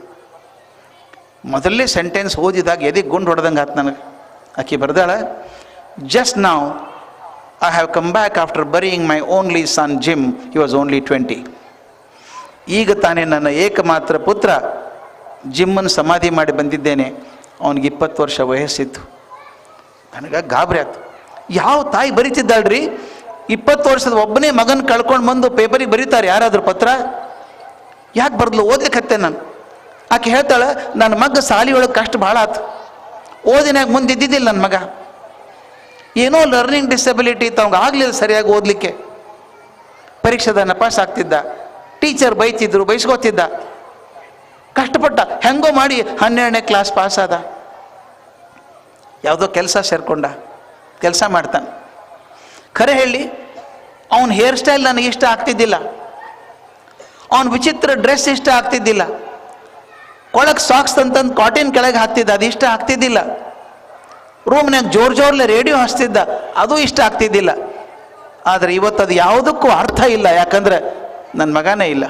A: ಮೊದಲನೇ ಸೆಂಟೆನ್ಸ್ ಓದಿದಾಗ ಎದೆ ಗುಂಡು ಹೊಡೆದಂಗೆ ಆಯ್ತು ನನಗೆ. ಆಕೆ ಬರೆದಾಳ, just now I have come back after burying my only son Jim, he was only 20. ಈಗ ತಾನೇ ನನ್ನ ಏಕಮಾತ್ರ ಪುತ್ರ ಜಿಮ್ಮನ್ನು ಸಮಾಧಿ ಮಾಡಿ ಬಂದಿದ್ದೇನೆ. ಅವನಿಗೆ 20 ವರ್ಷ ವಯಸ್ಸಿತ್ತು. ನನಗೆ ಗಾಬರಿ ಆಯ್ತು. ಯಾವ ತಾಯಿ ಬರೀತಿದ್ದಾಳ್ರಿ, 20 ವರ್ಷದ ಒಬ್ಬನೇ ಮಗನ ಕಳ್ಕೊಂಡು ಬಂದು ಪೇಪರಿಗೆ ಬರೀತಾರೆ ಯಾರಾದರೂ ಪತ್ರ? ಯಾಕೆ ಬರೆದ್ಲು? ಓದ್ಲಿಕ್ಕೆ ನಾನು. ಆಕೆ ಹೇಳ್ತಾಳೆ, ನನ್ನ ಮಗ ಸಾಲಿಯೊಳಗೆ ಕಷ್ಟ ಭಾಳ ಆಯ್ತು, ಓದಿನಾಗ ಮುಂದೆ ಇದ್ದಿದ್ದಿಲ್ಲ ನನ್ನ ಮಗ, ಏನೋ ಲರ್ನಿಂಗ್ ಡಿಸಬಿಲಿಟಿ ಇತ್ತು, ಅವ್ನಿಗೆ ಆಗಲಿಲ್ಲ ಸರಿಯಾಗಿ ಓದಲಿಕ್ಕೆ. ಪರೀಕ್ಷೆದ ನಪಾಸ್ ಆಗ್ತಿದ್ದ, ಟೀಚರ್ ಬೈತಿದ್ರು, ಬೈಸ್ಕೋತಿದ್ದ, ಕಷ್ಟಪಟ್ಟ ಹೆಂಗೋ ಮಾಡಿ 12ನೇ ಕ್ಲಾಸ್ ಪಾಸ್ ಆದ. ಯಾವುದೋ ಕೆಲಸ ಸೇರ್ಕೊಂಡ, ಕೆಲಸ ಮಾಡ್ತಾನೆ. ಖರೆ ಹೇಳಿ, ಅವನ ಹೇರ್ ಸ್ಟೈಲ್ ನನಗೆ ಇಷ್ಟ ಆಗ್ತಿದ್ದಿಲ್ಲ, ಅವನ ವಿಚಿತ್ರ ಡ್ರೆಸ್ ಇಷ್ಟ ಆಗ್ತಿದ್ದಿಲ್ಲ, ಕೊಳಕ್ಕೆ ಸಾಕ್ಸ್ ಅಂತಂದು ಕಾಟಿನ್ ಕೆಳಗೆ ಹಾಕ್ತಿದ್ದ, ಅದು ಇಷ್ಟ ಆಗ್ತಿದ್ದಿಲ್ಲ, ರೂಮ್ನಾಗ ಜೋರ್ಲೆ ರೇಡಿಯೋ ಹಚ್ತಿದ್ದ, ಅದು ಇಷ್ಟ ಆಗ್ತಿದ್ದಿಲ್ಲ. ಆದರೆ ಇವತ್ತು ಅದು ಯಾವುದಕ್ಕೂ ಅರ್ಥ ಇಲ್ಲ, ಯಾಕಂದ್ರೆ ನನ್ನ ಮಗನೇ ಇಲ್ಲ.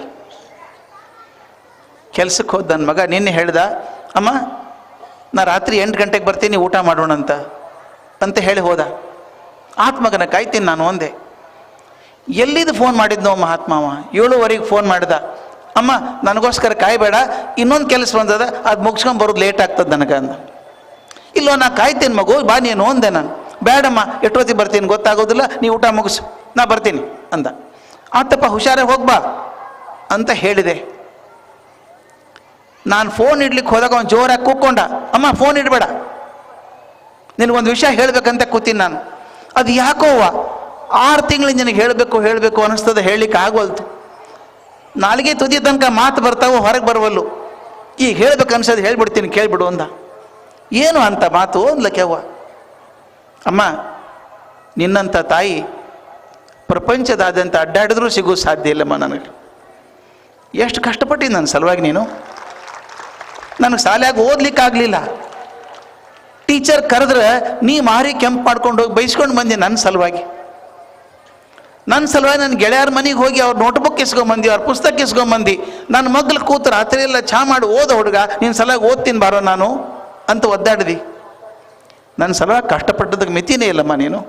A: ಕೆಲ್ಸಕ್ಕೆ ಹೋದ ನನ್ನ ಮಗ ನಿನ್ನೆ ಹೇಳ್ದ, ಅಮ್ಮ ನಾ ರಾತ್ರಿ 8 ಗಂಟೆಗೆ ಬರ್ತೀನಿ, ಊಟ ಮಾಡೋಣ ಅಂತ ಹೇಳಿ ಹೋದ. ಆತ್ಮಗನ ಕಾಯ್ತೀನಿ ನಾನು ಒಂದೆ. ಎಲ್ಲಿದ್ದು ಫೋನ್ ಮಾಡಿದ್ನೋ ಮಹಾತ್ಮಾವ, 7:15 ಫೋನ್ ಮಾಡಿದ, ಅಮ್ಮ ನನಗೋಸ್ಕರ ಕಾಯಬೇಡ, ಇನ್ನೊಂದು ಕೆಲಸ ಬಂದದ, ಅದು ಮುಗಿಸ್ಕೊಂಡು ಬರೋದು ಲೇಟ್ ಆಗ್ತದೆ ನನಗೆ ಅಂದ. ಇಲ್ಲೋ ನಾ ಕಾಯ್ತೀನಿ ಮಗು, ಬಾ ನೀನು ಒಂದೆ. ನಾನು ಬೇಡಮ್ಮ, ಎಷ್ಟೊತ್ತಿಗೆ ಬರ್ತೀನಿ ಗೊತ್ತಾಗೋದಿಲ್ಲ, ನೀ ಊಟ ಮುಗಿಸು, ನಾ ಬರ್ತೀನಿ ಅಂದ. ಆತಪ್ಪ ಹುಷಾರಾಗಿ ಹೋಗ್ಬಾ ಅಂತ ಹೇಳಿದೆ. ನಾನು ಫೋನ್ ಇಡ್ಲಿಕ್ಕೆ ಹೋದಾಗ ಅವ್ನು ಜೋರಾಗಿ ಕೂಕ್ಕೊಂಡ, ಅಮ್ಮ ಫೋನ್ ಇಡಬೇಡ, ನಿನಗೊಂದು ವಿಷಯ ಹೇಳಬೇಕಂತ ಕೂತೀನಿ ನಾನು. ಅದು ಯಾಕೋವ 6 ತಿಂಗಳಿಂದ ನಿನಗೆ ಹೇಳಬೇಕು ಅನ್ನಿಸ್ತದೆ, ಹೇಳಲಿಕ್ಕೆ ಆಗೋಲ್ತು. ನಾಳೆಗೆ ತುದಿ ತನಕ ಮಾತು ಬರ್ತಾವೋ, ಹೊರಗೆ ಬರವಲ್ಲು. ಈಗ ಹೇಳ್ಬೇಕು ಅನ್ಸೋದು ಹೇಳ್ಬಿಡ್ತೀನಿ, ಕೇಳಿಬಿಡು ಅಂದ. ಏನು ಅಂತ ಮಾತು ಅಂದ್ಲಕ್ಕೆವ್ವ. ಅಮ್ಮ ನಿನ್ನಂಥ ತಾಯಿ ಪ್ರಪಂಚದಾದ್ಯಂತ ಅಡ್ಡಾಡಿದ್ರೂ ಸಿಗೋದು ಸಾಧ್ಯ ಇಲ್ಲಮ್ಮ ನನಗೆ. ಎಷ್ಟು ಕಷ್ಟಪಟ್ಟಿದ್ದು ನನ್ನ ಸಲುವಾಗಿ ನೀನು. ನನಗೆ ಶಾಲೆಯಾಗ ಓದ್ಲಿಕ್ಕಾಗಲಿಲ್ಲ, ಟೀಚರ್ ಕರೆದ್ರೆ ನೀ ಮಾರಿ ಕೆಂಪು ಮಾಡ್ಕೊಂಡು ಹೋಗಿ ಬೈಸ್ಕೊಂಡು ಬಂದೆ ನನ್ನ ಸಲುವಾಗಿ. ನನ್ನ ಗೆಳೆಯರ ಮನೆಗೆ ಹೋಗಿ ಅವ್ರ ನೋಟ್ಬುಕ್ ಇಸ್ಕೊಂಬಂದು, ಅವ್ರ ಪುಸ್ತಕ ಇಸ್ಕೊಂಬಂದು, ನನ್ನ ಮಗ್ಳು ಕೂತು ರಾತ್ರಿ ಎಲ್ಲ ಚಾ ಮಾಡಿ ಓದ ಹುಡುಗ, ನಿನ್ನ ಸಲುವಾಗಿ ಓದ್ತೀನಿ ಬಾರೋ ನಾನು ಅಂತ ಒದ್ದಾಡಿದಿ. ನನ್ನ ಸಲುವಾಗಿ ಕಷ್ಟಪಟ್ಟದಕ್ಕೆ ಮಿತಿನೇ ಇಲ್ಲಮ್ಮ ನೀನು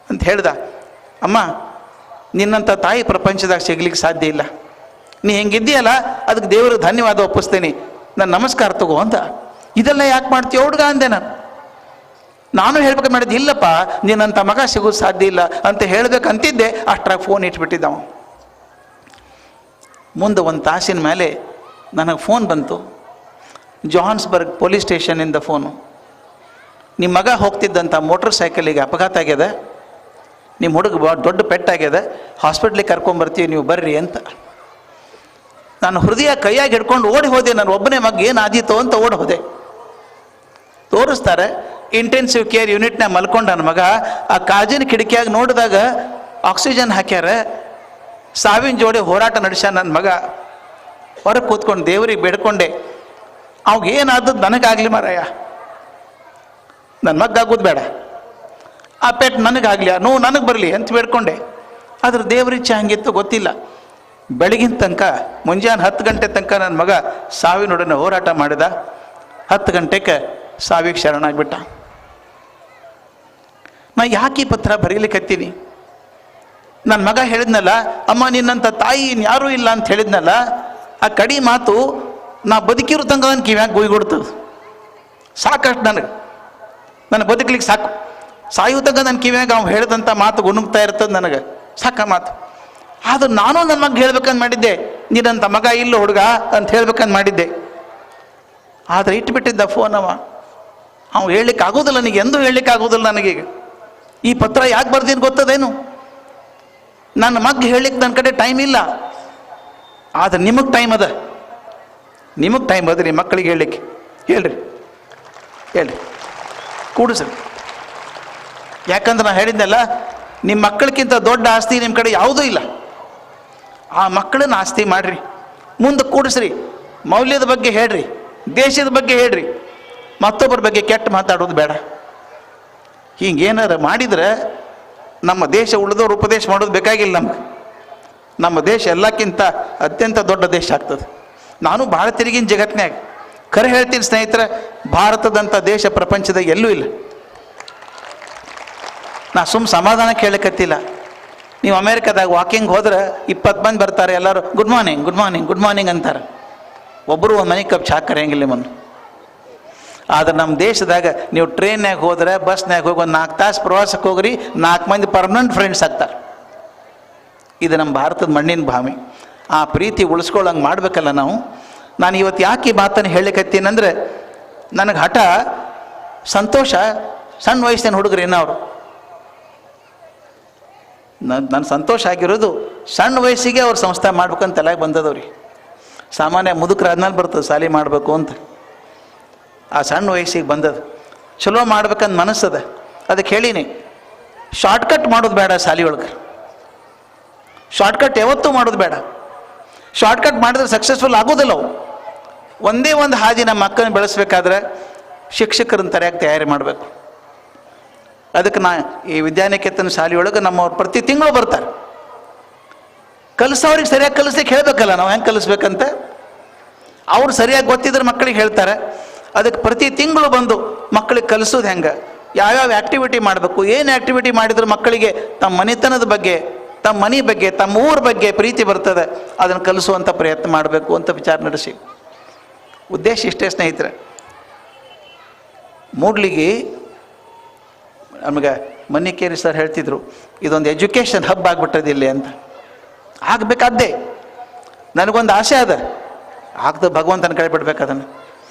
A: ಅಂತ ಹೇಳ್ದ. ಅಮ್ಮ ನಿನ್ನಂಥ ತಾಯಿ ಪ್ರಪಂಚದಾಗ ಸಿಗ್ಲಿಕ್ಕೆ ಸಾಧ್ಯ ಇಲ್ಲ, ನೀ ಹೆಂಗಿದ್ದೀಯಲ್ಲ ಅದಕ್ಕೆ ದೇವರು ಧನ್ಯವಾದ ಒಪ್ಪಿಸ್ತೀನಿ, ನಾನು ನಮಸ್ಕಾರ ತಗೋ ಅಂತ. ಇದೆಲ್ಲ ಯಾಕೆ ಮಾಡ್ತೀಯ ಹುಡುಗ ಅಂದೆ ನಾನು ಹೇಳ್ಬೇಕು ಮಾಡಿದ್ದು. ಇಲ್ಲಪ್ಪ ನಿನ್ನಂಥ ಮಗ ಸಿಗೋದು ಸಾಧ್ಯ ಇಲ್ಲ ಅಂತ ಹೇಳ್ಬೇಕಂತಿದ್ದೆ, ಅಷ್ಟ್ರಾಗ ಫೋನ್ ಇಟ್ಬಿಟ್ಟಿದ್ದವ. ಮುಂದೆ 1 ತಾಸಿನ ಮೇಲೆ ನನಗೆ ಫೋನ್ ಬಂತು, ಜೋಹಾನ್ಸ್ಬರ್ಗ್ ಪೊಲೀಸ್ ಸ್ಟೇಷನಿಂದ ಫೋನು. ನಿಮ್ಮ ಮಗ ಹೋಗ್ತಿದ್ದಂಥ ಮೋಟ್ರ್ ಸೈಕಲಿಗೆ ಅಪಘಾತ ಆಗ್ಯದ, ನಿಮ್ಮ ಹುಡುಗ ದೊಡ್ಡ ಪೆಟ್ಟಾಗ್ಯದ, ಹಾಸ್ಪಿಟ್ಲಿಗೆ ಕರ್ಕೊಂಬರ್ತೀವಿ, ನೀವು ಬರ್ರಿ ಅಂತ. ನಾನು ಹೃದಯ ಕೈಯಾಗಿ ಹಿಡ್ಕೊಂಡು ಓಡಿ ಹೋದೆ. ನಾನು ಒಬ್ಬನೇ ಮಗ ಏನಾದೀತೋ ಅಂತ ಓಡಿ ಹೋದೆ. ತೋರಿಸ್ತಾರೆ ಇಂಟೆನ್ಸಿವ್ ಕೇರ್ ಯೂನಿಟ್ನಾಗ ಮಲ್ಕೊಂಡು ನನ್ನ ಮಗ. ಆ ಕಾಜಿನ ಕಿಟಕಿಯಾಗಿ ನೋಡಿದಾಗ ಆಕ್ಸಿಜನ್ ಹಾಕ್ಯಾರ. ಸಾವಿನ ಜೋಡಿ ಹೋರಾಟ ನಡೆಸ್ಯ ನನ್ನ ಮಗ. ಹೊರಗೆ ಕೂತ್ಕೊಂಡು ದೇವ್ರಿಗೆ ಬೇಡ್ಕೊಂಡೆ, ಅವಾಗ ಏನಾದದ್ದು ನನಗಾಗಲಿ ಮಾರಾಯ, ನನ್ನ ಮಗ ಆಗೋದು ಬೇಡ, ಆ ಪೆಟ್ ನನಗಾಗಲಿ, ಆ ನೋವು ನನಗೆ ಬರಲಿ ಅಂತ ಬೇಡ್ಕೊಂಡೆ. ಆದ್ರೆ ದೇವ್ರಿಚ್ಛೆ ಹಂಗಿತ್ತು ಗೊತ್ತಿಲ್ಲ. ಬೆಳಗಿನ ತನಕ ಮುಂಜಾನೆ 10 ಗಂಟೆ ತನಕ ನನ್ನ ಮಗ ಸಾವಿನೊಡನೆ ಹೋರಾಟ ಮಾಡಿದ. 10 ಗಂಟೆಗೆ ಸಾವಿಗೆ ಶರಣಾಗ್ಬಿಟ್ಟ. ನಾ ಯಾಕೆ ಈ ಪತ್ರ ಬರೀಲಿಕ್ಕತ್ತೀನಿ? ನನ್ನ ಮಗ ಹೇಳಿದ್ನಲ್ಲ, ಅಮ್ಮ ನಿನ್ನಂಥ ತಾಯಿ ಇನ್ಯಾರೂ ಇಲ್ಲ ಅಂತ ಹೇಳಿದ್ನಲ್ಲ, ಆ ಕಡಿ ಮಾತು ನಾ ಬದುಕಿರೋ ತಂಗ ನನ್ನ ಕಿವ್ಯಾಗ ಗುಯ್ಗೊಡ್ತದೆ. ಸಾಕಷ್ಟು ನನಗೆ ಬದುಕಲಿಕ್ಕೆ ಸಾಕು. ಸಾಯು ತನಕ ನನ್ನ ಕಿವ್ಯಾಗ ಅವ್ನು ಹೇಳಿದಂಥ ಮಾತು ಗುಣಗ್ತಾ ಇರ್ತದೆ ನನಗೆ, ಸಾಕ ಮಾತು. ಆದ್ರೆ ನಾನು ನನ್ನ ಮಗ ಹೇಳ್ಬೇಕಂತ ಮಾಡಿದ್ದೆ, ನೀನಂತ ಮಗ ಇಲ್ಲ ಹುಡುಗ ಅಂತ ಹೇಳ್ಬೇಕಂತ ಮಾಡಿದ್ದೆ. ಆದರೆ ಇಟ್ಬಿಟ್ಟಿದ್ದ ಫೋನ್ ಅವ್ನು ಹೇಳಲಿಕ್ಕೆ ಆಗೋದಿಲ್ಲ, ನನಗೆ ಎಂದೂ ಹೇಳಲಿಕ್ಕೆ ಆಗೋದಿಲ್ಲ ನನಗೀಗ. ಈ ಪತ್ರ ಯಾಕೆ ಬರ್ದೀನಿ ಗೊತ್ತದೇನು? ನನ್ನ ಮಗ ಹೇಳಲಿಕ್ಕೆ ನನ್ನ ಕಡೆ ಟೈಮ್ ಇಲ್ಲ. ಆದರೆ ನಿಮಗೆ ಟೈಮ್ ಅದ, ನಿಮಗೆ ಟೈಮ್ ಅದ ರೀ ಮಕ್ಕಳಿಗೆ ಹೇಳಲಿಕ್ಕೆ. ಹೇಳ್ರಿ ಕೂಡಿಸ್ರಿ. ಯಾಕಂದ್ರೆ ನಾನು ಹೇಳಿದ್ನಲ್ಲ, ನಿಮ್ಮ ಮಕ್ಕಳಿಗಿಂತ ದೊಡ್ಡ ಆಸ್ತಿ ನಿಮ್ಮ ಕಡೆ ಯಾವುದೂ ಇಲ್ಲ. ಆ ಮಕ್ಕಳನ್ನ ಆಸ್ತಿ ಮಾಡಿರಿ, ಮುಂದೆ ಕೂಡಿಸ್ರಿ, ಮೌಲ್ಯದ ಬಗ್ಗೆ ಹೇಳ್ರಿ, ದೇಶದ ಬಗ್ಗೆ ಹೇಳ್ರಿ, ಮತ್ತೊಬ್ಬರ ಬಗ್ಗೆ ಕೆಟ್ಟ ಮಾತಾಡೋದು ಬೇಡ. ಹೀಗೇನಾರು ಮಾಡಿದರೆ ನಮ್ಮ ದೇಶ ಉಳಿದವ್ರು ಉಪದೇಶ ಮಾಡೋದು ಬೇಕಾಗಿಲ್ಲ ನಮ್ಗೆ. ನಮ್ಮ ದೇಶ ಎಲ್ಲಕ್ಕಿಂತ ಅತ್ಯಂತ ದೊಡ್ಡ ದೇಶ ಆಗ್ತದೆ. ನಾನು ಭಾಳ ತಿರುಗಿನ ಜಗತ್ತಿನಾಗ ಖರೆ ಹೇಳ್ತೀನಿ ಸ್ನೇಹಿತರೆ, ಭಾರತದಂಥ ದೇಶ ಪ್ರಪಂಚದಾಗ ಎಲ್ಲೂ ಇಲ್ಲ. ನಾ ಸಮಾಧಾನಕ್ಕೆ ಹೇಳಕತ್ತಿಲ್ಲ. ನೀವು ಅಮೇರಿಕಾದಾಗ ವಾಕಿಂಗ್ ಹೋದ್ರೆ 20 ಮಂದಿ ಬರ್ತಾರೆ, ಎಲ್ಲರೂ good morning good morning good morning ಅಂತಾರೆ. ಒಬ್ಬರು ಒಂದು ಮನೆ ಕಪ್ ಚಹಾ ಕರೆಯಂಗಿಲ್ಲ ನಿಮ್ಮನ್ನು. ಆದರೆ ನಮ್ಮ ದೇಶದಾಗ ನೀವು ಟ್ರೈನ್ಯಾಗ ಹೋದ್ರೆ, ಬಸ್ನಾಗ ಹೋಗಿ ಒಂದು 4 ತಾಸು ಪ್ರವಾಸಕ್ಕೆ ಹೋಗ್ರಿ, 4 ಮಂದಿ ಪರ್ಮನೆಂಟ್ ಫ್ರೆಂಡ್ಸ್ ಆಗ್ತಾರೆ. ಇದು ನಮ್ಮ ಭಾರತದ ಮಣ್ಣಿನ ಭಾಮಿ. ಆ ಪ್ರೀತಿ ಉಳಿಸ್ಕೊಳ್ಳಂಗೆ ಮಾಡಬೇಕಲ್ಲ ನಾವು. ನಾನು ಇವತ್ತು ಯಾಕೆ ಈ ಮಾತನ್ನು ಹೇಳಲಿಕ್ಕತ್ತೀನಂದರೆ, ನನಗೆ ಹಠ, ಸಂತೋಷ, ಸಣ್ಣ ವಯಸ್ಸಿನ ಹುಡುಗರು ಏನವರು ನನ್ನ ಸಂತೋಷ ಆಗಿರೋದು ಸಣ್ಣ ವಯಸ್ಸಿಗೆ ಅವ್ರು ಸಂಸ್ಥೆ ಮಾಡ್ಬೇಕಂತ ತಲೆಗೆ ಬಂದದವ್ರಿ. ಸಾಮಾನ್ಯ ಮುದುಕರು ಆದ್ಮೇಲೆ ಬರ್ತದೆ ಸಾಲಿ ಮಾಡಬೇಕು ಅಂತ. ಆ ಸಣ್ಣ ವಯಸ್ಸಿಗೆ ಬಂದದ್ದು ಚಲೋ ಮಾಡ್ಬೇಕಂತ ಮನಸ್ಸದ. ಅದಕ್ಕೆ ಹೇಳೀನಿ, ಶಾರ್ಟ್ಕಟ್ ಮಾಡೋದು ಬೇಡ ಸಾಲಿ ಒಳಗೆ. ಶಾರ್ಟ್ಕಟ್ ಯಾವತ್ತೂ ಮಾಡೋದು ಬೇಡ. ಶಾರ್ಟ್ಕಟ್ ಮಾಡಿದ್ರೆ ಸಕ್ಸಸ್ಫುಲ್ ಆಗೋದಿಲ್ಲ ಅವು. ಒಂದೇ ಒಂದು ಹಾದಿ ನಮ್ಮ ಮಕ್ಕಳನ್ನ ಬೆಳೆಸ್ಬೇಕಾದ್ರೆ ಶಿಕ್ಷಕರನ್ನ ತರೆಯಾಗಿ ತಯಾರಿ ಮಾಡಬೇಕು. ಅದಕ್ಕೆ ಈ ವಿದ್ಯಾನಿಕೇತನ ಶಾಲೆಯೊಳಗೆ ನಮ್ಮವ್ರು ಪ್ರತಿ ತಿಂಗಳು ಬರ್ತಾರೆ. ಕಲಿಸೋರಿಗೆ ಸರಿಯಾಗಿ ಕಲಿಸ್ಲಿಕ್ಕೆ ಹೇಳಬೇಕಲ್ಲ ನಾವು, ಹೆಂಗೆ ಕಲಿಸ್ಬೇಕಂತ ಅವ್ರು ಸರಿಯಾಗಿ ಗೊತ್ತಿದ್ರೆ ಮಕ್ಕಳಿಗೆ ಹೇಳ್ತಾರೆ. ಅದಕ್ಕೆ ಪ್ರತಿ ತಿಂಗಳು ಬಂದು ಮಕ್ಕಳಿಗೆ ಕಲಿಸೋದು ಹೆಂಗೆ, ಯಾವ್ಯಾವ ಆ್ಯಕ್ಟಿವಿಟಿ ಮಾಡಬೇಕು, ಏನು ಆ್ಯಕ್ಟಿವಿಟಿ ಮಾಡಿದ್ರೆ ಮಕ್ಕಳಿಗೆ ತಮ್ಮ ಮನೆತನದ ಬಗ್ಗೆ, ತಮ್ಮ ಮನೆ ಬಗ್ಗೆ, ತಮ್ಮ ಊರ ಬಗ್ಗೆ ಪ್ರೀತಿ ಬರ್ತದೆ, ಅದನ್ನು ಕಲಿಸುವಂಥ ಪ್ರಯತ್ನ ಮಾಡಬೇಕು ಅಂತ ವಿಚಾರ ನಡೆಸಿ. ಉದ್ದೇಶ ಇಷ್ಟೇ ಸ್ನೇಹಿತರೆ. ಮೂಡ್ಲಿಗೆ ನಮಗೆ ಮನ್ನಿಕೇರಿ ಸರ್ ಹೇಳ್ತಿದ್ರು, ಇದೊಂದು ಎಜುಕೇಷನ್ ಹಬ್ ಆಗಿಬಿಟ್ಟದಿಲ್ಲ ಅಂತ. ಆಗಬೇಕಾದ್ದೇ ನನಗೊಂದು ಆಸೆ ಅದ, ಆಗ್ತದೆ, ಭಗವಂತನ ಕಡೆ ಬಿಡ್ಬೇಕು ಅದನ್ನು.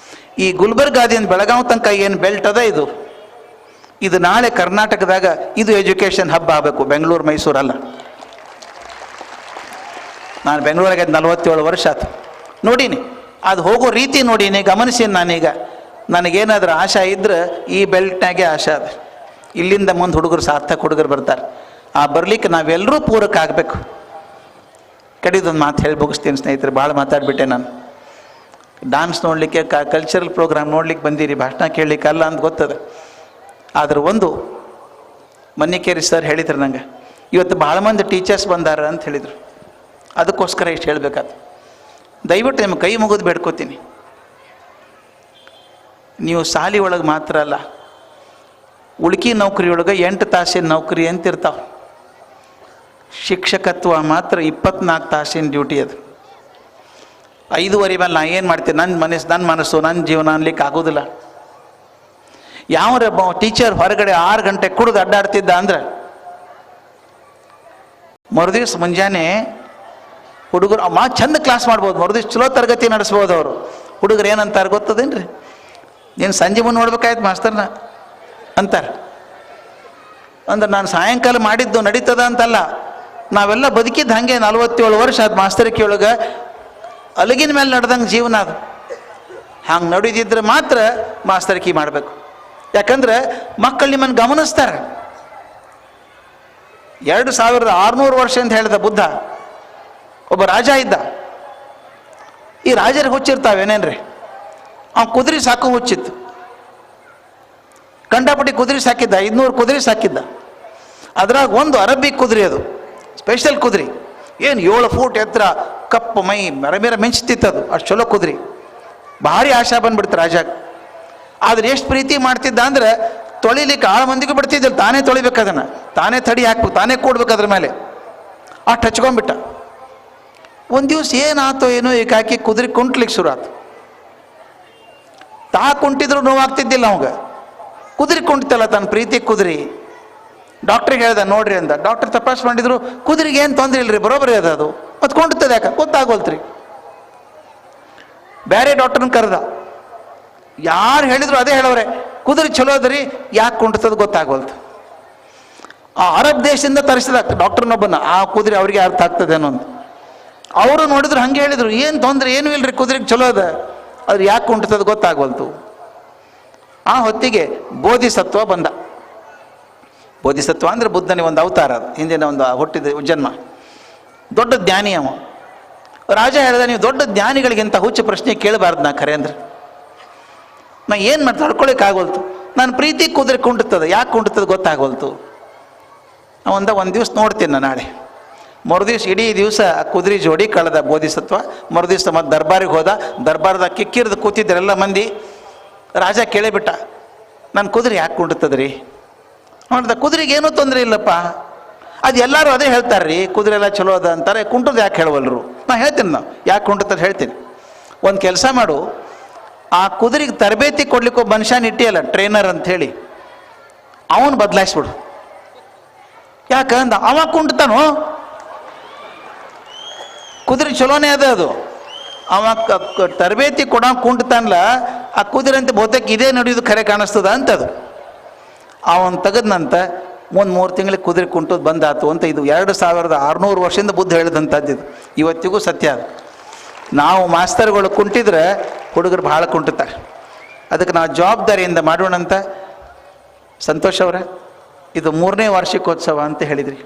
A: ಈ ಗುಲ್ಬರ್ಗಾದಿಂದ ಬೆಳಗಾವಿ ತನಕ ಏನು ಬೆಲ್ಟ್ ಅದ, ಇದು ನಾಳೆ ಕರ್ನಾಟಕದಾಗ ಇದು ಎಜುಕೇಷನ್ ಹಬ್ ಆಗಬೇಕು, ಬೆಂಗಳೂರು ಮೈಸೂರಲ್ಲ. ನಾನು ಬೆಂಗಳೂರಾಗ 47 ವರ್ಷ ಆಯ್ತು, ನೋಡೀನಿ ಅದು ಹೋಗೋ ರೀತಿ ನೋಡೀನಿ, ಗಮನಿಸೀನಿ. ನಾನೀಗ ನನಗೇನಾದ್ರೂ ಆಶೆ ಇದ್ರೆ ಈ ಬೆಲ್ಟ್ನಾಗೆ ಆಶೆ ಅದ. ಇಲ್ಲಿಂದ ಮುಂದೆ ಹುಡುಗರು, ಸಾರ್ಥಕ ಹುಡುಗರು ಬರ್ತಾರೆ. ಆ ಬರಲಿಕ್ಕೆ ನಾವೆಲ್ಲರೂ ಪೂರಕ ಆಗಬೇಕು. ಕಡಿದೊಂದು ಮಾತು ಹೇಳಿ ಮುಗಿಸ್ತೀನಿ ಸ್ನೇಹಿತರೆ, ಭಾಳ ಮಾತಾಡಿಬಿಟ್ಟೆ ನಾನು. ಡಾನ್ಸ್ ನೋಡಲಿಕ್ಕೆ, ಕಲ್ಚರಲ್ ಪ್ರೋಗ್ರಾಮ್ ನೋಡ್ಲಿಕ್ಕೆ ಬಂದಿರಿ, ಭಾಷಣ ಕೇಳಲಿಕ್ಕೆ ಅಲ್ಲ ಅಂತ ಗೊತ್ತದ. ಆದ್ರೆ ಒಂದು ಮನ್ನಿಕೇರಿ ಸರ್ ಹೇಳಿದ್ರು ನಂಗೆ, ಇವತ್ತು ಭಾಳ ಮಂದಿ ಟೀಚರ್ಸ್ ಬಂದಾರ ಅಂತ ಹೇಳಿದರು. ಅದಕ್ಕೋಸ್ಕರ ಇಷ್ಟು ಹೇಳಬೇಕಾದ್ರು. ದಯವಿಟ್ಟು ನಿಮ್ಮ ಕೈ ಮುಗಿದು ಬೇಡ್ಕೋತೀನಿ, ನೀವು ಸಾಲಿ ಒಳಗೆ ಮಾತ್ರ ಅಲ್ಲ, ಉಳ್ಕಿ ನೌಕರಿಯೊಳಗೆ 8 ತಾಸಿನ ನೌಕರಿ ಅಂತಿರ್ತಾವೆ. ಶಿಕ್ಷಕತ್ವ ಮಾತ್ರ 24 ತಾಸಿನ ಡ್ಯೂಟಿ ಅದು. 5:30 ಮೇಲೆ ನಾ ಏನು ಮಾಡ್ತೀನಿ, ನನ್ನ ಮನಸ್ಸು ನನ್ನ ಜೀವನ ಅನ್ಲಿಕ್ಕೆ ಆಗೋದಿಲ್ಲ. ಯಾವ ಟೀಚರ್ ಹೊರಗಡೆ 6 ಗಂಟೆ ಕುಡಿದು ಅಡ್ಡಾಡ್ತಿದ್ದ ಅಂದ್ರೆ, ಮರುದಿವ್ಸ ಮುಂಜಾನೆ ಹುಡುಗರು ಚಂದ ಕ್ಲಾಸ್ ಮಾಡ್ಬೋದು, ಮರುದಿವ್ಸ ಚಲೋ ತರಗತಿ ನಡೆಸ್ಬೋದು. ಅವರು ಹುಡುಗರು ಏನಂತಾರೆ ಗೊತ್ತದೇನ್ರಿ, ನೀನು ಸಂಜೆ ಮುಂದೆ ನೋಡ್ಬೇಕಾಯ್ತು ಮಾಸ್ತರ್ನ ಅಂತಾರೆ. ಅಂದ್ರೆ ನಾನು ಸಾಯಂಕಾಲ ಮಾಡಿದ್ದು ನಡೀತದ ಅಂತಲ್ಲ, ನಾವೆಲ್ಲ ಬದುಕಿದ್ದು ಹಾಗೆ 47 ವರ್ಷ ಅದು ಮಾಸ್ತರಿಕೆ ಒಳಗೆ ಅಲಗಿನ ಮೇಲೆ ನಡೆದಂಗೆ ಜೀವನ ಅದು. ಹಂಗೆ ನಡೆದಿದ್ರೆ ಮಾತ್ರ ಮಾಸ್ತರಿಕೆ ಮಾಡಬೇಕು. ಯಾಕಂದ್ರೆ ಮಕ್ಕಳು ನಿಮ್ಮನ್ನು ಗಮನಿಸ್ತಾರೆ. 2600 ವರ್ಷ ಅಂತ ಹೇಳಿದ ಬುದ್ಧ ಒಬ್ಬ ರಾಜ ಇದ್ದ. ಈ ರಾಜರಿಗೆ ಹುಚ್ಚಿರ್ತಾವೇನೇನ್ರಿ? ಅವ್ನು ಕುದುರೆ ಸಾಕು ಹುಚ್ಚಿತ್ತು. ಕಂಡಪಟ್ಟಿ ಕುದುರೆ ಸಾಕಿದ್ದ, 500 ಕುದುರೆ ಸಾಕಿದ್ದ. ಅದ್ರಾಗ ಒಂದು ಅರಬ್ಬಿ ಕುದುರೆ, ಅದು ಸ್ಪೆಷಲ್ ಕುದುರೆ. ಏನು 7 ಫೂಟ್ ಎತ್ತರ, ಕಪ್ಪು ಮೈ, ಮೆರ ಮಿಂಚ್ತಿತ್ತದು. ಅಷ್ಟು ಚಲೋ ಕುದುರೆ. ಭಾರಿ ಆಶಾ ಬಂದ್ಬಿಡ್ತು ರಾಜಾಗ. ಆದ್ರೆ ಎಷ್ಟು ಪ್ರೀತಿ ಮಾಡ್ತಿದ್ದ ಅಂದ್ರೆ ತೊಳಿಲಿಕ್ಕೆ 6 ಮಂದಿಗೂ ಬಿಡ್ತಿದ್ದಿಲ್ಲ, ತಾನೇ ತೊಳಿಬೇಕು ಅದನ್ನು, ತಾನೇ ತಡಿ ಹಾಕ್ಬೇಕು, ತಾನೇ ಕೂಡ್ಬೇಕು ಅದ್ರ ಮೇಲೆ. ಅಷ್ಟು ಹಚ್ಕೊಂಡ್ಬಿಟ್ಟ. ಒಂದು ದಿವಸ ಏನಾಯ್ತೋ ಏನೋ ಈಗ ಹಾಕಿ ಕುದುರೆ ಕುಂಟ್ಲಿಕ್ಕೆ ಶುರು ಆಯ್ತು. ಕುಂಟಿದ್ರು ನೋವಾಗ್ತಿದ್ದಿಲ್ಲ ಅವಾಗ. ಕುದುರೆ ಕುಂಟಿತಲ್ಲ ತನ್ನ ಪ್ರೀತಿ ಕುದುರೆ. ಡಾಕ್ಟ್ರಿಗೆ ಹೇಳ್ದ ನೋಡ್ರಿ ಅಂದ. ಡಾಕ್ಟರ್ ತಪಾಸ್ ಮಾಡಿದ್ರು, ಕುದುರೆಗೆ ಏನು ತೊಂದರೆ ಇಲ್ರಿ, ಬರೋಬರಿ ಅದ ಅದು. ಮತ್ತು ಕುಂಟುತ್ತದೆ ಯಾಕೆ ಗೊತ್ತಾಗೋಲ್ತ್ರಿ. ಬೇರೆ ಡಾಕ್ಟರ್ನ ಕರೆದ. ಯಾರು ಹೇಳಿದ್ರು ಅದೇ ಹೇಳವ್ರೆ, ಕುದುರೆ ಚಲೋ ಅದ್ರಿ, ಯಾಕೆ ಕುಂಟುತ್ತದೆ ಗೊತ್ತಾಗೋಲ್ತು. ಆ ಅರಬ್ ದೇಶದಿಂದ ತರಿಸಿದ ಡಾಕ್ಟರ್ನೊಬ್ಬನ, ಆ ಕುದುರೆ ಅವ್ರಿಗೆ ಅರ್ಥ ಆಗ್ತದೇನೋ ಅಂತ. ಅವರು ನೋಡಿದ್ರು ಹಂಗೆ ಹೇಳಿದ್ರು, ಏನು ತೊಂದರೆ ಏನೂ ಇಲ್ರಿ, ಕುದುರೆಗೆ ಚಲೋ ಅದ, ಅದ್ರ ಯಾಕೆ ಕುಂಟುತ್ತದೆ ಗೊತ್ತಾಗೋಲ್ತು. ಆ ಹೊತ್ತಿಗೆ ಬೋಧಿಸತ್ವ ಬಂದ. ಬೋಧಿಸತ್ವ ಅಂದರೆ ಬುದ್ಧನಿಗೆ ಒಂದು ಅವತಾರ, ಅದು ಹಿಂದಿನ ಒಂದು ಹುಟ್ಟಿದ ಜನ್ಮ. ದೊಡ್ಡ ಜ್ಞಾನಿ ಅವ. ರಾಜ ಹೇಳಿದ, ನೀವು ದೊಡ್ಡ ಜ್ಞಾನಿಗಳಿಗಿಂತ ಹುಚ್ಚು ಪ್ರಶ್ನೆ ಕೇಳಬಾರ್ದು. ನಾ ಖರೆ ಅಂದ್ರೆ ನಾ ಏನು ಮಾಡಿ ತಡ್ಕೊಳಿಕ್ಕಾಗೋಲ್ತು. ನಾನು ಪ್ರೀತಿ ಕುದುರೆ ಕುಂಟುತ್ತದೆ, ಯಾಕೆ ಕುಂಟುತ್ತದೆ ಗೊತ್ತಾಗೋಲ್ತು. ಒಂದು ದಿವ್ಸ ನೋಡ್ತೀನಿ ನಾನು ನಾಳೆ. ಮರುದಿವ್ಸ ಇಡೀ ದಿವಸ ಕುದುರೆ ಜೋಡಿ ಕಳೆದ ಬೋಧಿಸತ್ವ. ಮರುದಿವ್ಸ ಮತ್ತೆ ದರ್ಬಾರಿಗೆ ಹೋದ. ದರ್ಬಾರ್ದಾಗ ಕಿಕ್ಕಿರ್ದು ಕೂತಿದ್ದರೆಲ್ಲ ಮಂದಿ. ರಾಜ ಕೇಳಿಬಿಟ್ಟ, ನನ್ನ ಕುದುರೆ ಯಾಕೆ ಕುಂಟುತ್ತದ್ರಿ? ನೋಡ್ದ, ಕುದುರೆಗೆ ಏನೂ ತೊಂದರೆ ಇಲ್ಲಪ್ಪ, ಅದು ಎಲ್ಲರೂ ಅದೇ ಹೇಳ್ತಾರೆ ರೀ, ಕುದುರೆ ಎಲ್ಲ ಚಲೋ ಅದ ಅಂತಾರೆ, ಕುಂಟುದು ಯಾಕೆ ಹೇಳವಲ್ರು? ನಾ ಹೇಳ್ತೀನಿ, ನಾವು ಯಾಕೆ ಕುಂಟುತ್ತದೆ ಹೇಳ್ತೀನಿ. ಒಂದು ಕೆಲಸ ಮಾಡು, ಆ ಕುದುರೆಗೆ ತರಬೇತಿ ಕೊಡ್ಲಿಕ್ಕೆ ಒಬ್ಬ ಮನುಷ್ಯನ ಇಟ್ಟಿಯಲ್ಲ, ಟ್ರೈನರ್ ಅಂಥೇಳಿ, ಅವನು ಬದಲಾಯಿಸ್ಬಿಡು. ಯಾಕಂದ ಅವ ಕುಂಟುತ್ತಾನೋ, ಕುದುರೆ ಚಲೋನೇ ಅದ ಅದು. ಅವ ತರಬೇತಿ ಕೊಡೋ ಕುಂಟುತ್ತಾನಲ್ಲ, ಆ ಕುದುರೆ ಅಂತ ಬಹುತೇಕ ಇದೇ ನಡೆಯೋದು ಖರೆ ಕಾಣಿಸ್ತದ ಅಂತದು. ಅವನು ತೆಗೆದ್ನಂತ ಮುಂದೆ 3 ತಿಂಗಳಿಗೆ ಕುದುರೆ ಕುಂಟುದು ಬಂದಾತು ಅಂತ. ಇದು 2600 ವರ್ಷದಿಂದ ಬುದ್ಧ ಹೇಳಿದಂಥದ್ದು. ಇದು ಇವತ್ತಿಗೂ ಸತ್ಯ ಅದು. ನಾವು ಮಾಸ್ತರ್ಗಳು ಕುಂಟಿದ್ರೆ ಹುಡುಗರು ಭಾಳ ಕುಂಟುತ್ತಾರೆ. ಅದಕ್ಕೆ ನಾವು ಜವಾಬ್ದಾರಿಯಿಂದ ಮಾಡೋಣಂತ. ಸಂತೋಷ್ ಅವರ, ಇದು 3ನೇ ವಾರ್ಷಿಕೋತ್ಸವ ಅಂತ ಹೇಳಿದ್ರಿ.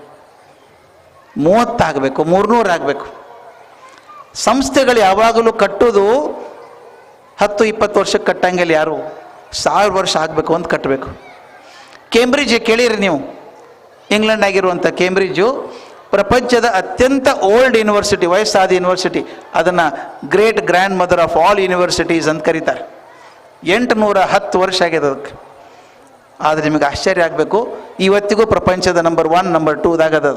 A: 30 ಆಗಬೇಕು, 300 ಆಗಬೇಕು. ಸಂಸ್ಥೆಗಳು ಯಾವಾಗಲೂ ಕಟ್ಟೋದು 10-20 ವರ್ಷಕ್ಕೆ ಕಟ್ಟಂಗಿಲ್ಲ. ಯಾರು 1000 ವರ್ಷ ಆಗಬೇಕು ಅಂತ ಕಟ್ಟಬೇಕು. ಕೇಂಬ್ರಿಡ್ಜ್ ಕೇಳಿರಿ ನೀವು, ಇಂಗ್ಲೆಂಡ್ ಆಗಿರುವಂಥ ಕೇಂಬ್ರಿಡ್ಜು ಪ್ರಪಂಚದ ಅತ್ಯಂತ ಓಲ್ಡ್ ಯೂನಿವರ್ಸಿಟಿ, ವಯಸ್ಸಾದ ಯೂನಿವರ್ಸಿಟಿ. ಅದನ್ನು great grand mother of all universities ಅಂತ ಕರೀತಾರೆ. 810 ವರ್ಷ ಆಗಿದೆ ಅದಕ್ಕೆ. ಆದರೆ ನಿಮಗೆ ಆಶ್ಚರ್ಯ ಆಗಬೇಕು, ಇವತ್ತಿಗೂ ಪ್ರಪಂಚದ ನಂಬರ್ 1, ನಂಬರ್ 2ದಾಗ ಅದು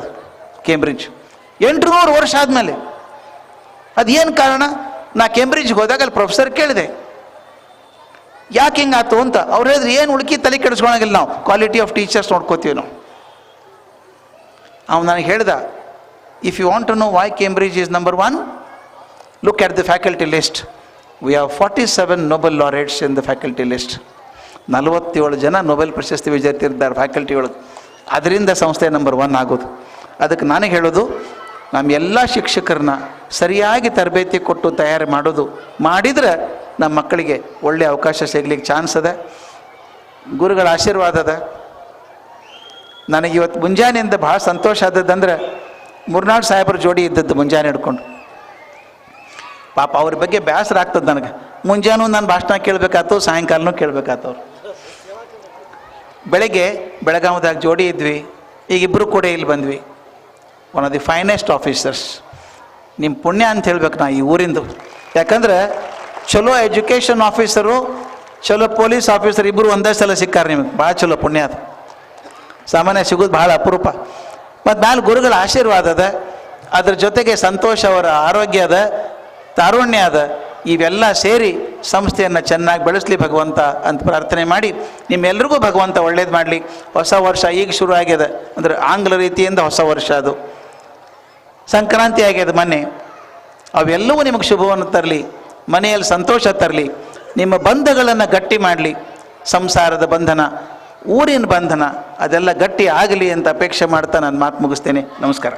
A: ಕೇಂಬ್ರಿಡ್ಜ್. 800 ವರ್ಷ ಆದಮೇಲೆ. ಅದೇನು ಕಾರಣ? ನಾ ಕೇಂಬ್ರಿಡ್ಜ್ಗೆ ಹೋದಾಗ ಅಲ್ಲಿ ಪ್ರೊಫೆಸರ್ ಕೇಳಿದೆ, ಯಾಕೆ ಹಿಂಗಾತು ಅಂತ. ಅವ್ರು ಹೇಳಿದ್ರು, ಏನು ಉಳ್ಕಿ ತಲೆ ಕೆಡಿಸ್ಕೊಳಂಗಿಲ್ಲ, ನಾವು ಕ್ವಾಲಿಟಿ ಆಫ್ ಟೀಚರ್ಸ್ ನೋಡ್ಕೋತೀವಿ ನಾವು. ಅವ್ನು ನನಗೆ ಹೇಳ್ದ, if you want to know why Cambridge is number 1, look at the faculty list. We have 47 Nobel laureates in the faculty list. 47 ಜನ ನೊಬೆಲ್ ಪ್ರಶಸ್ತಿ ವಿಜೇತರಿದ್ದಾರೆ ಫ್ಯಾಕಲ್ಟಿ ಒಳಗೆ. ಅದರಿಂದ ಸಂಸ್ಥೆ ನಂಬರ್ 1 ಆಗೋದು. ಅದಕ್ಕೆ ನನಗೆ ಹೇಳೋದು, ನಮ್ಮ ಎಲ್ಲ ಶಿಕ್ಷಕರನ್ನ ಸರಿಯಾಗಿ ತರಬೇತಿ ಕೊಟ್ಟು ತಯಾರಿ ಮಾಡಿದ್ರೆ ನಮ್ಮ ಮಕ್ಕಳಿಗೆ ಒಳ್ಳೆಯ ಅವಕಾಶ ಸಿಗ್ಲಿಕ್ಕೆ ಚಾನ್ಸ್ ಅದ. ಗುರುಗಳ ಆಶೀರ್ವಾದ ಅದ. ನನಗೆ ಇವತ್ತು ಮುಂಜಾನೆಯಿಂದ ಭಾಳ ಸಂತೋಷ ಆದದ್ದಂದ್ರೆ, ಮುರ್ನಾಳ್ ಸಾಹೇಬ್ರ ಜೋಡಿ ಇದ್ದದ್ದು ಮುಂಜಾನೆ ಹಿಡ್ಕೊಂಡು. ಪಾಪ ಅವ್ರ ಬಗ್ಗೆ ಬೇಸರ ಆಗ್ತದೆ ನನಗೆ. ಮುಂಜಾನೂ ನಾನು ಭಾಷಣ ಕೇಳಬೇಕಾಯ್ತು, ಸಾಯಂಕಾಲನೂ ಕೇಳಬೇಕಾಯ್ತವ್ರು. ಬೆಳಗ್ಗೆ ಬೆಳಗಾವಿದಾಗ ಜೋಡಿ ಇದ್ವಿ, ಈಗ ಇಬ್ಬರು ಕೂಡ ಇಲ್ಲಿ ಬಂದ್ವಿ. One of the finest officers. ನಿಮ್ಮ ಪುಣ್ಯ ಅಂತ ಹೇಳ್ಬೇಕು ನಾ ಈ ಊರಿಂದು. ಯಾಕಂದ್ರೆ ಚಲೋ ಎಜುಕೇಷನ್ ಆಫೀಸರು, ಚಲೋ ಪೊಲೀಸ್ ಆಫೀಸರ್ ಇಬ್ಬರು ಒಂದೇ ಸಲ ಸಿಕ್ಕಾರೆ ನಿಮಗೆ. ಭಾಳ ಚಲೋ ಪುಣ್ಯ ಅದು. ಸಾಮಾನ್ಯ ಸಿಗೋದು ಭಾಳ ಅಪರೂಪ. ಮತ್ತು ಮ್ಯಾಲೆ ಗುರುಗಳ ಆಶೀರ್ವಾದ ಅದ, ಅದ್ರ ಜೊತೆಗೆ ಸಂತೋಷ್ ಅವರ ಆರೋಗ್ಯ ಅದ, ತಾರುಣ್ಯ ಅದ. ಇವೆಲ್ಲ ಸೇರಿ ಸಂಸ್ಥೆಯನ್ನು ಚೆನ್ನಾಗಿ ಬೆಳೆಸಲಿ ಭಗವಂತ ಅಂತ ಪ್ರಾರ್ಥನೆ ಮಾಡಿ, ನಿಮ್ಮೆಲ್ರಿಗೂ ಭಗವಂತ ಒಳ್ಳೇದು ಮಾಡಲಿ. ಹೊಸ ವರ್ಷ ಈಗ ಶುರು ಆಗ್ಯದ, ಅಂದರೆ ಆಂಗ್ಲ ರೀತಿಯಿಂದ ಹೊಸ ವರ್ಷ ಅದು. ಸಂಕ್ರಾಂತಿ ಆಗ್ಯದ ಮೊನ್ನೆ. ಅವೆಲ್ಲವೂ ನಿಮಗೆ ಶುಭವನ್ನು ತರಲಿ, ಮನೆಯಲ್ಲಿ ಸಂತೋಷ ತರಲಿ, ನಿಮ್ಮ ಬಂಧಗಳನ್ನು ಗಟ್ಟಿ ಮಾಡಲಿ. ಸಂಸಾರದ ಬಂಧನ, ಊರಿನ ಬಂಧನ ಅದೆಲ್ಲ ಗಟ್ಟಿ ಆಗಲಿ ಅಂತ ಅಪೇಕ್ಷೆ ಮಾಡ್ತಾ ನಾನು ಮಾತು ಮುಗಿಸ್ತೇನೆ. ನಮಸ್ಕಾರ.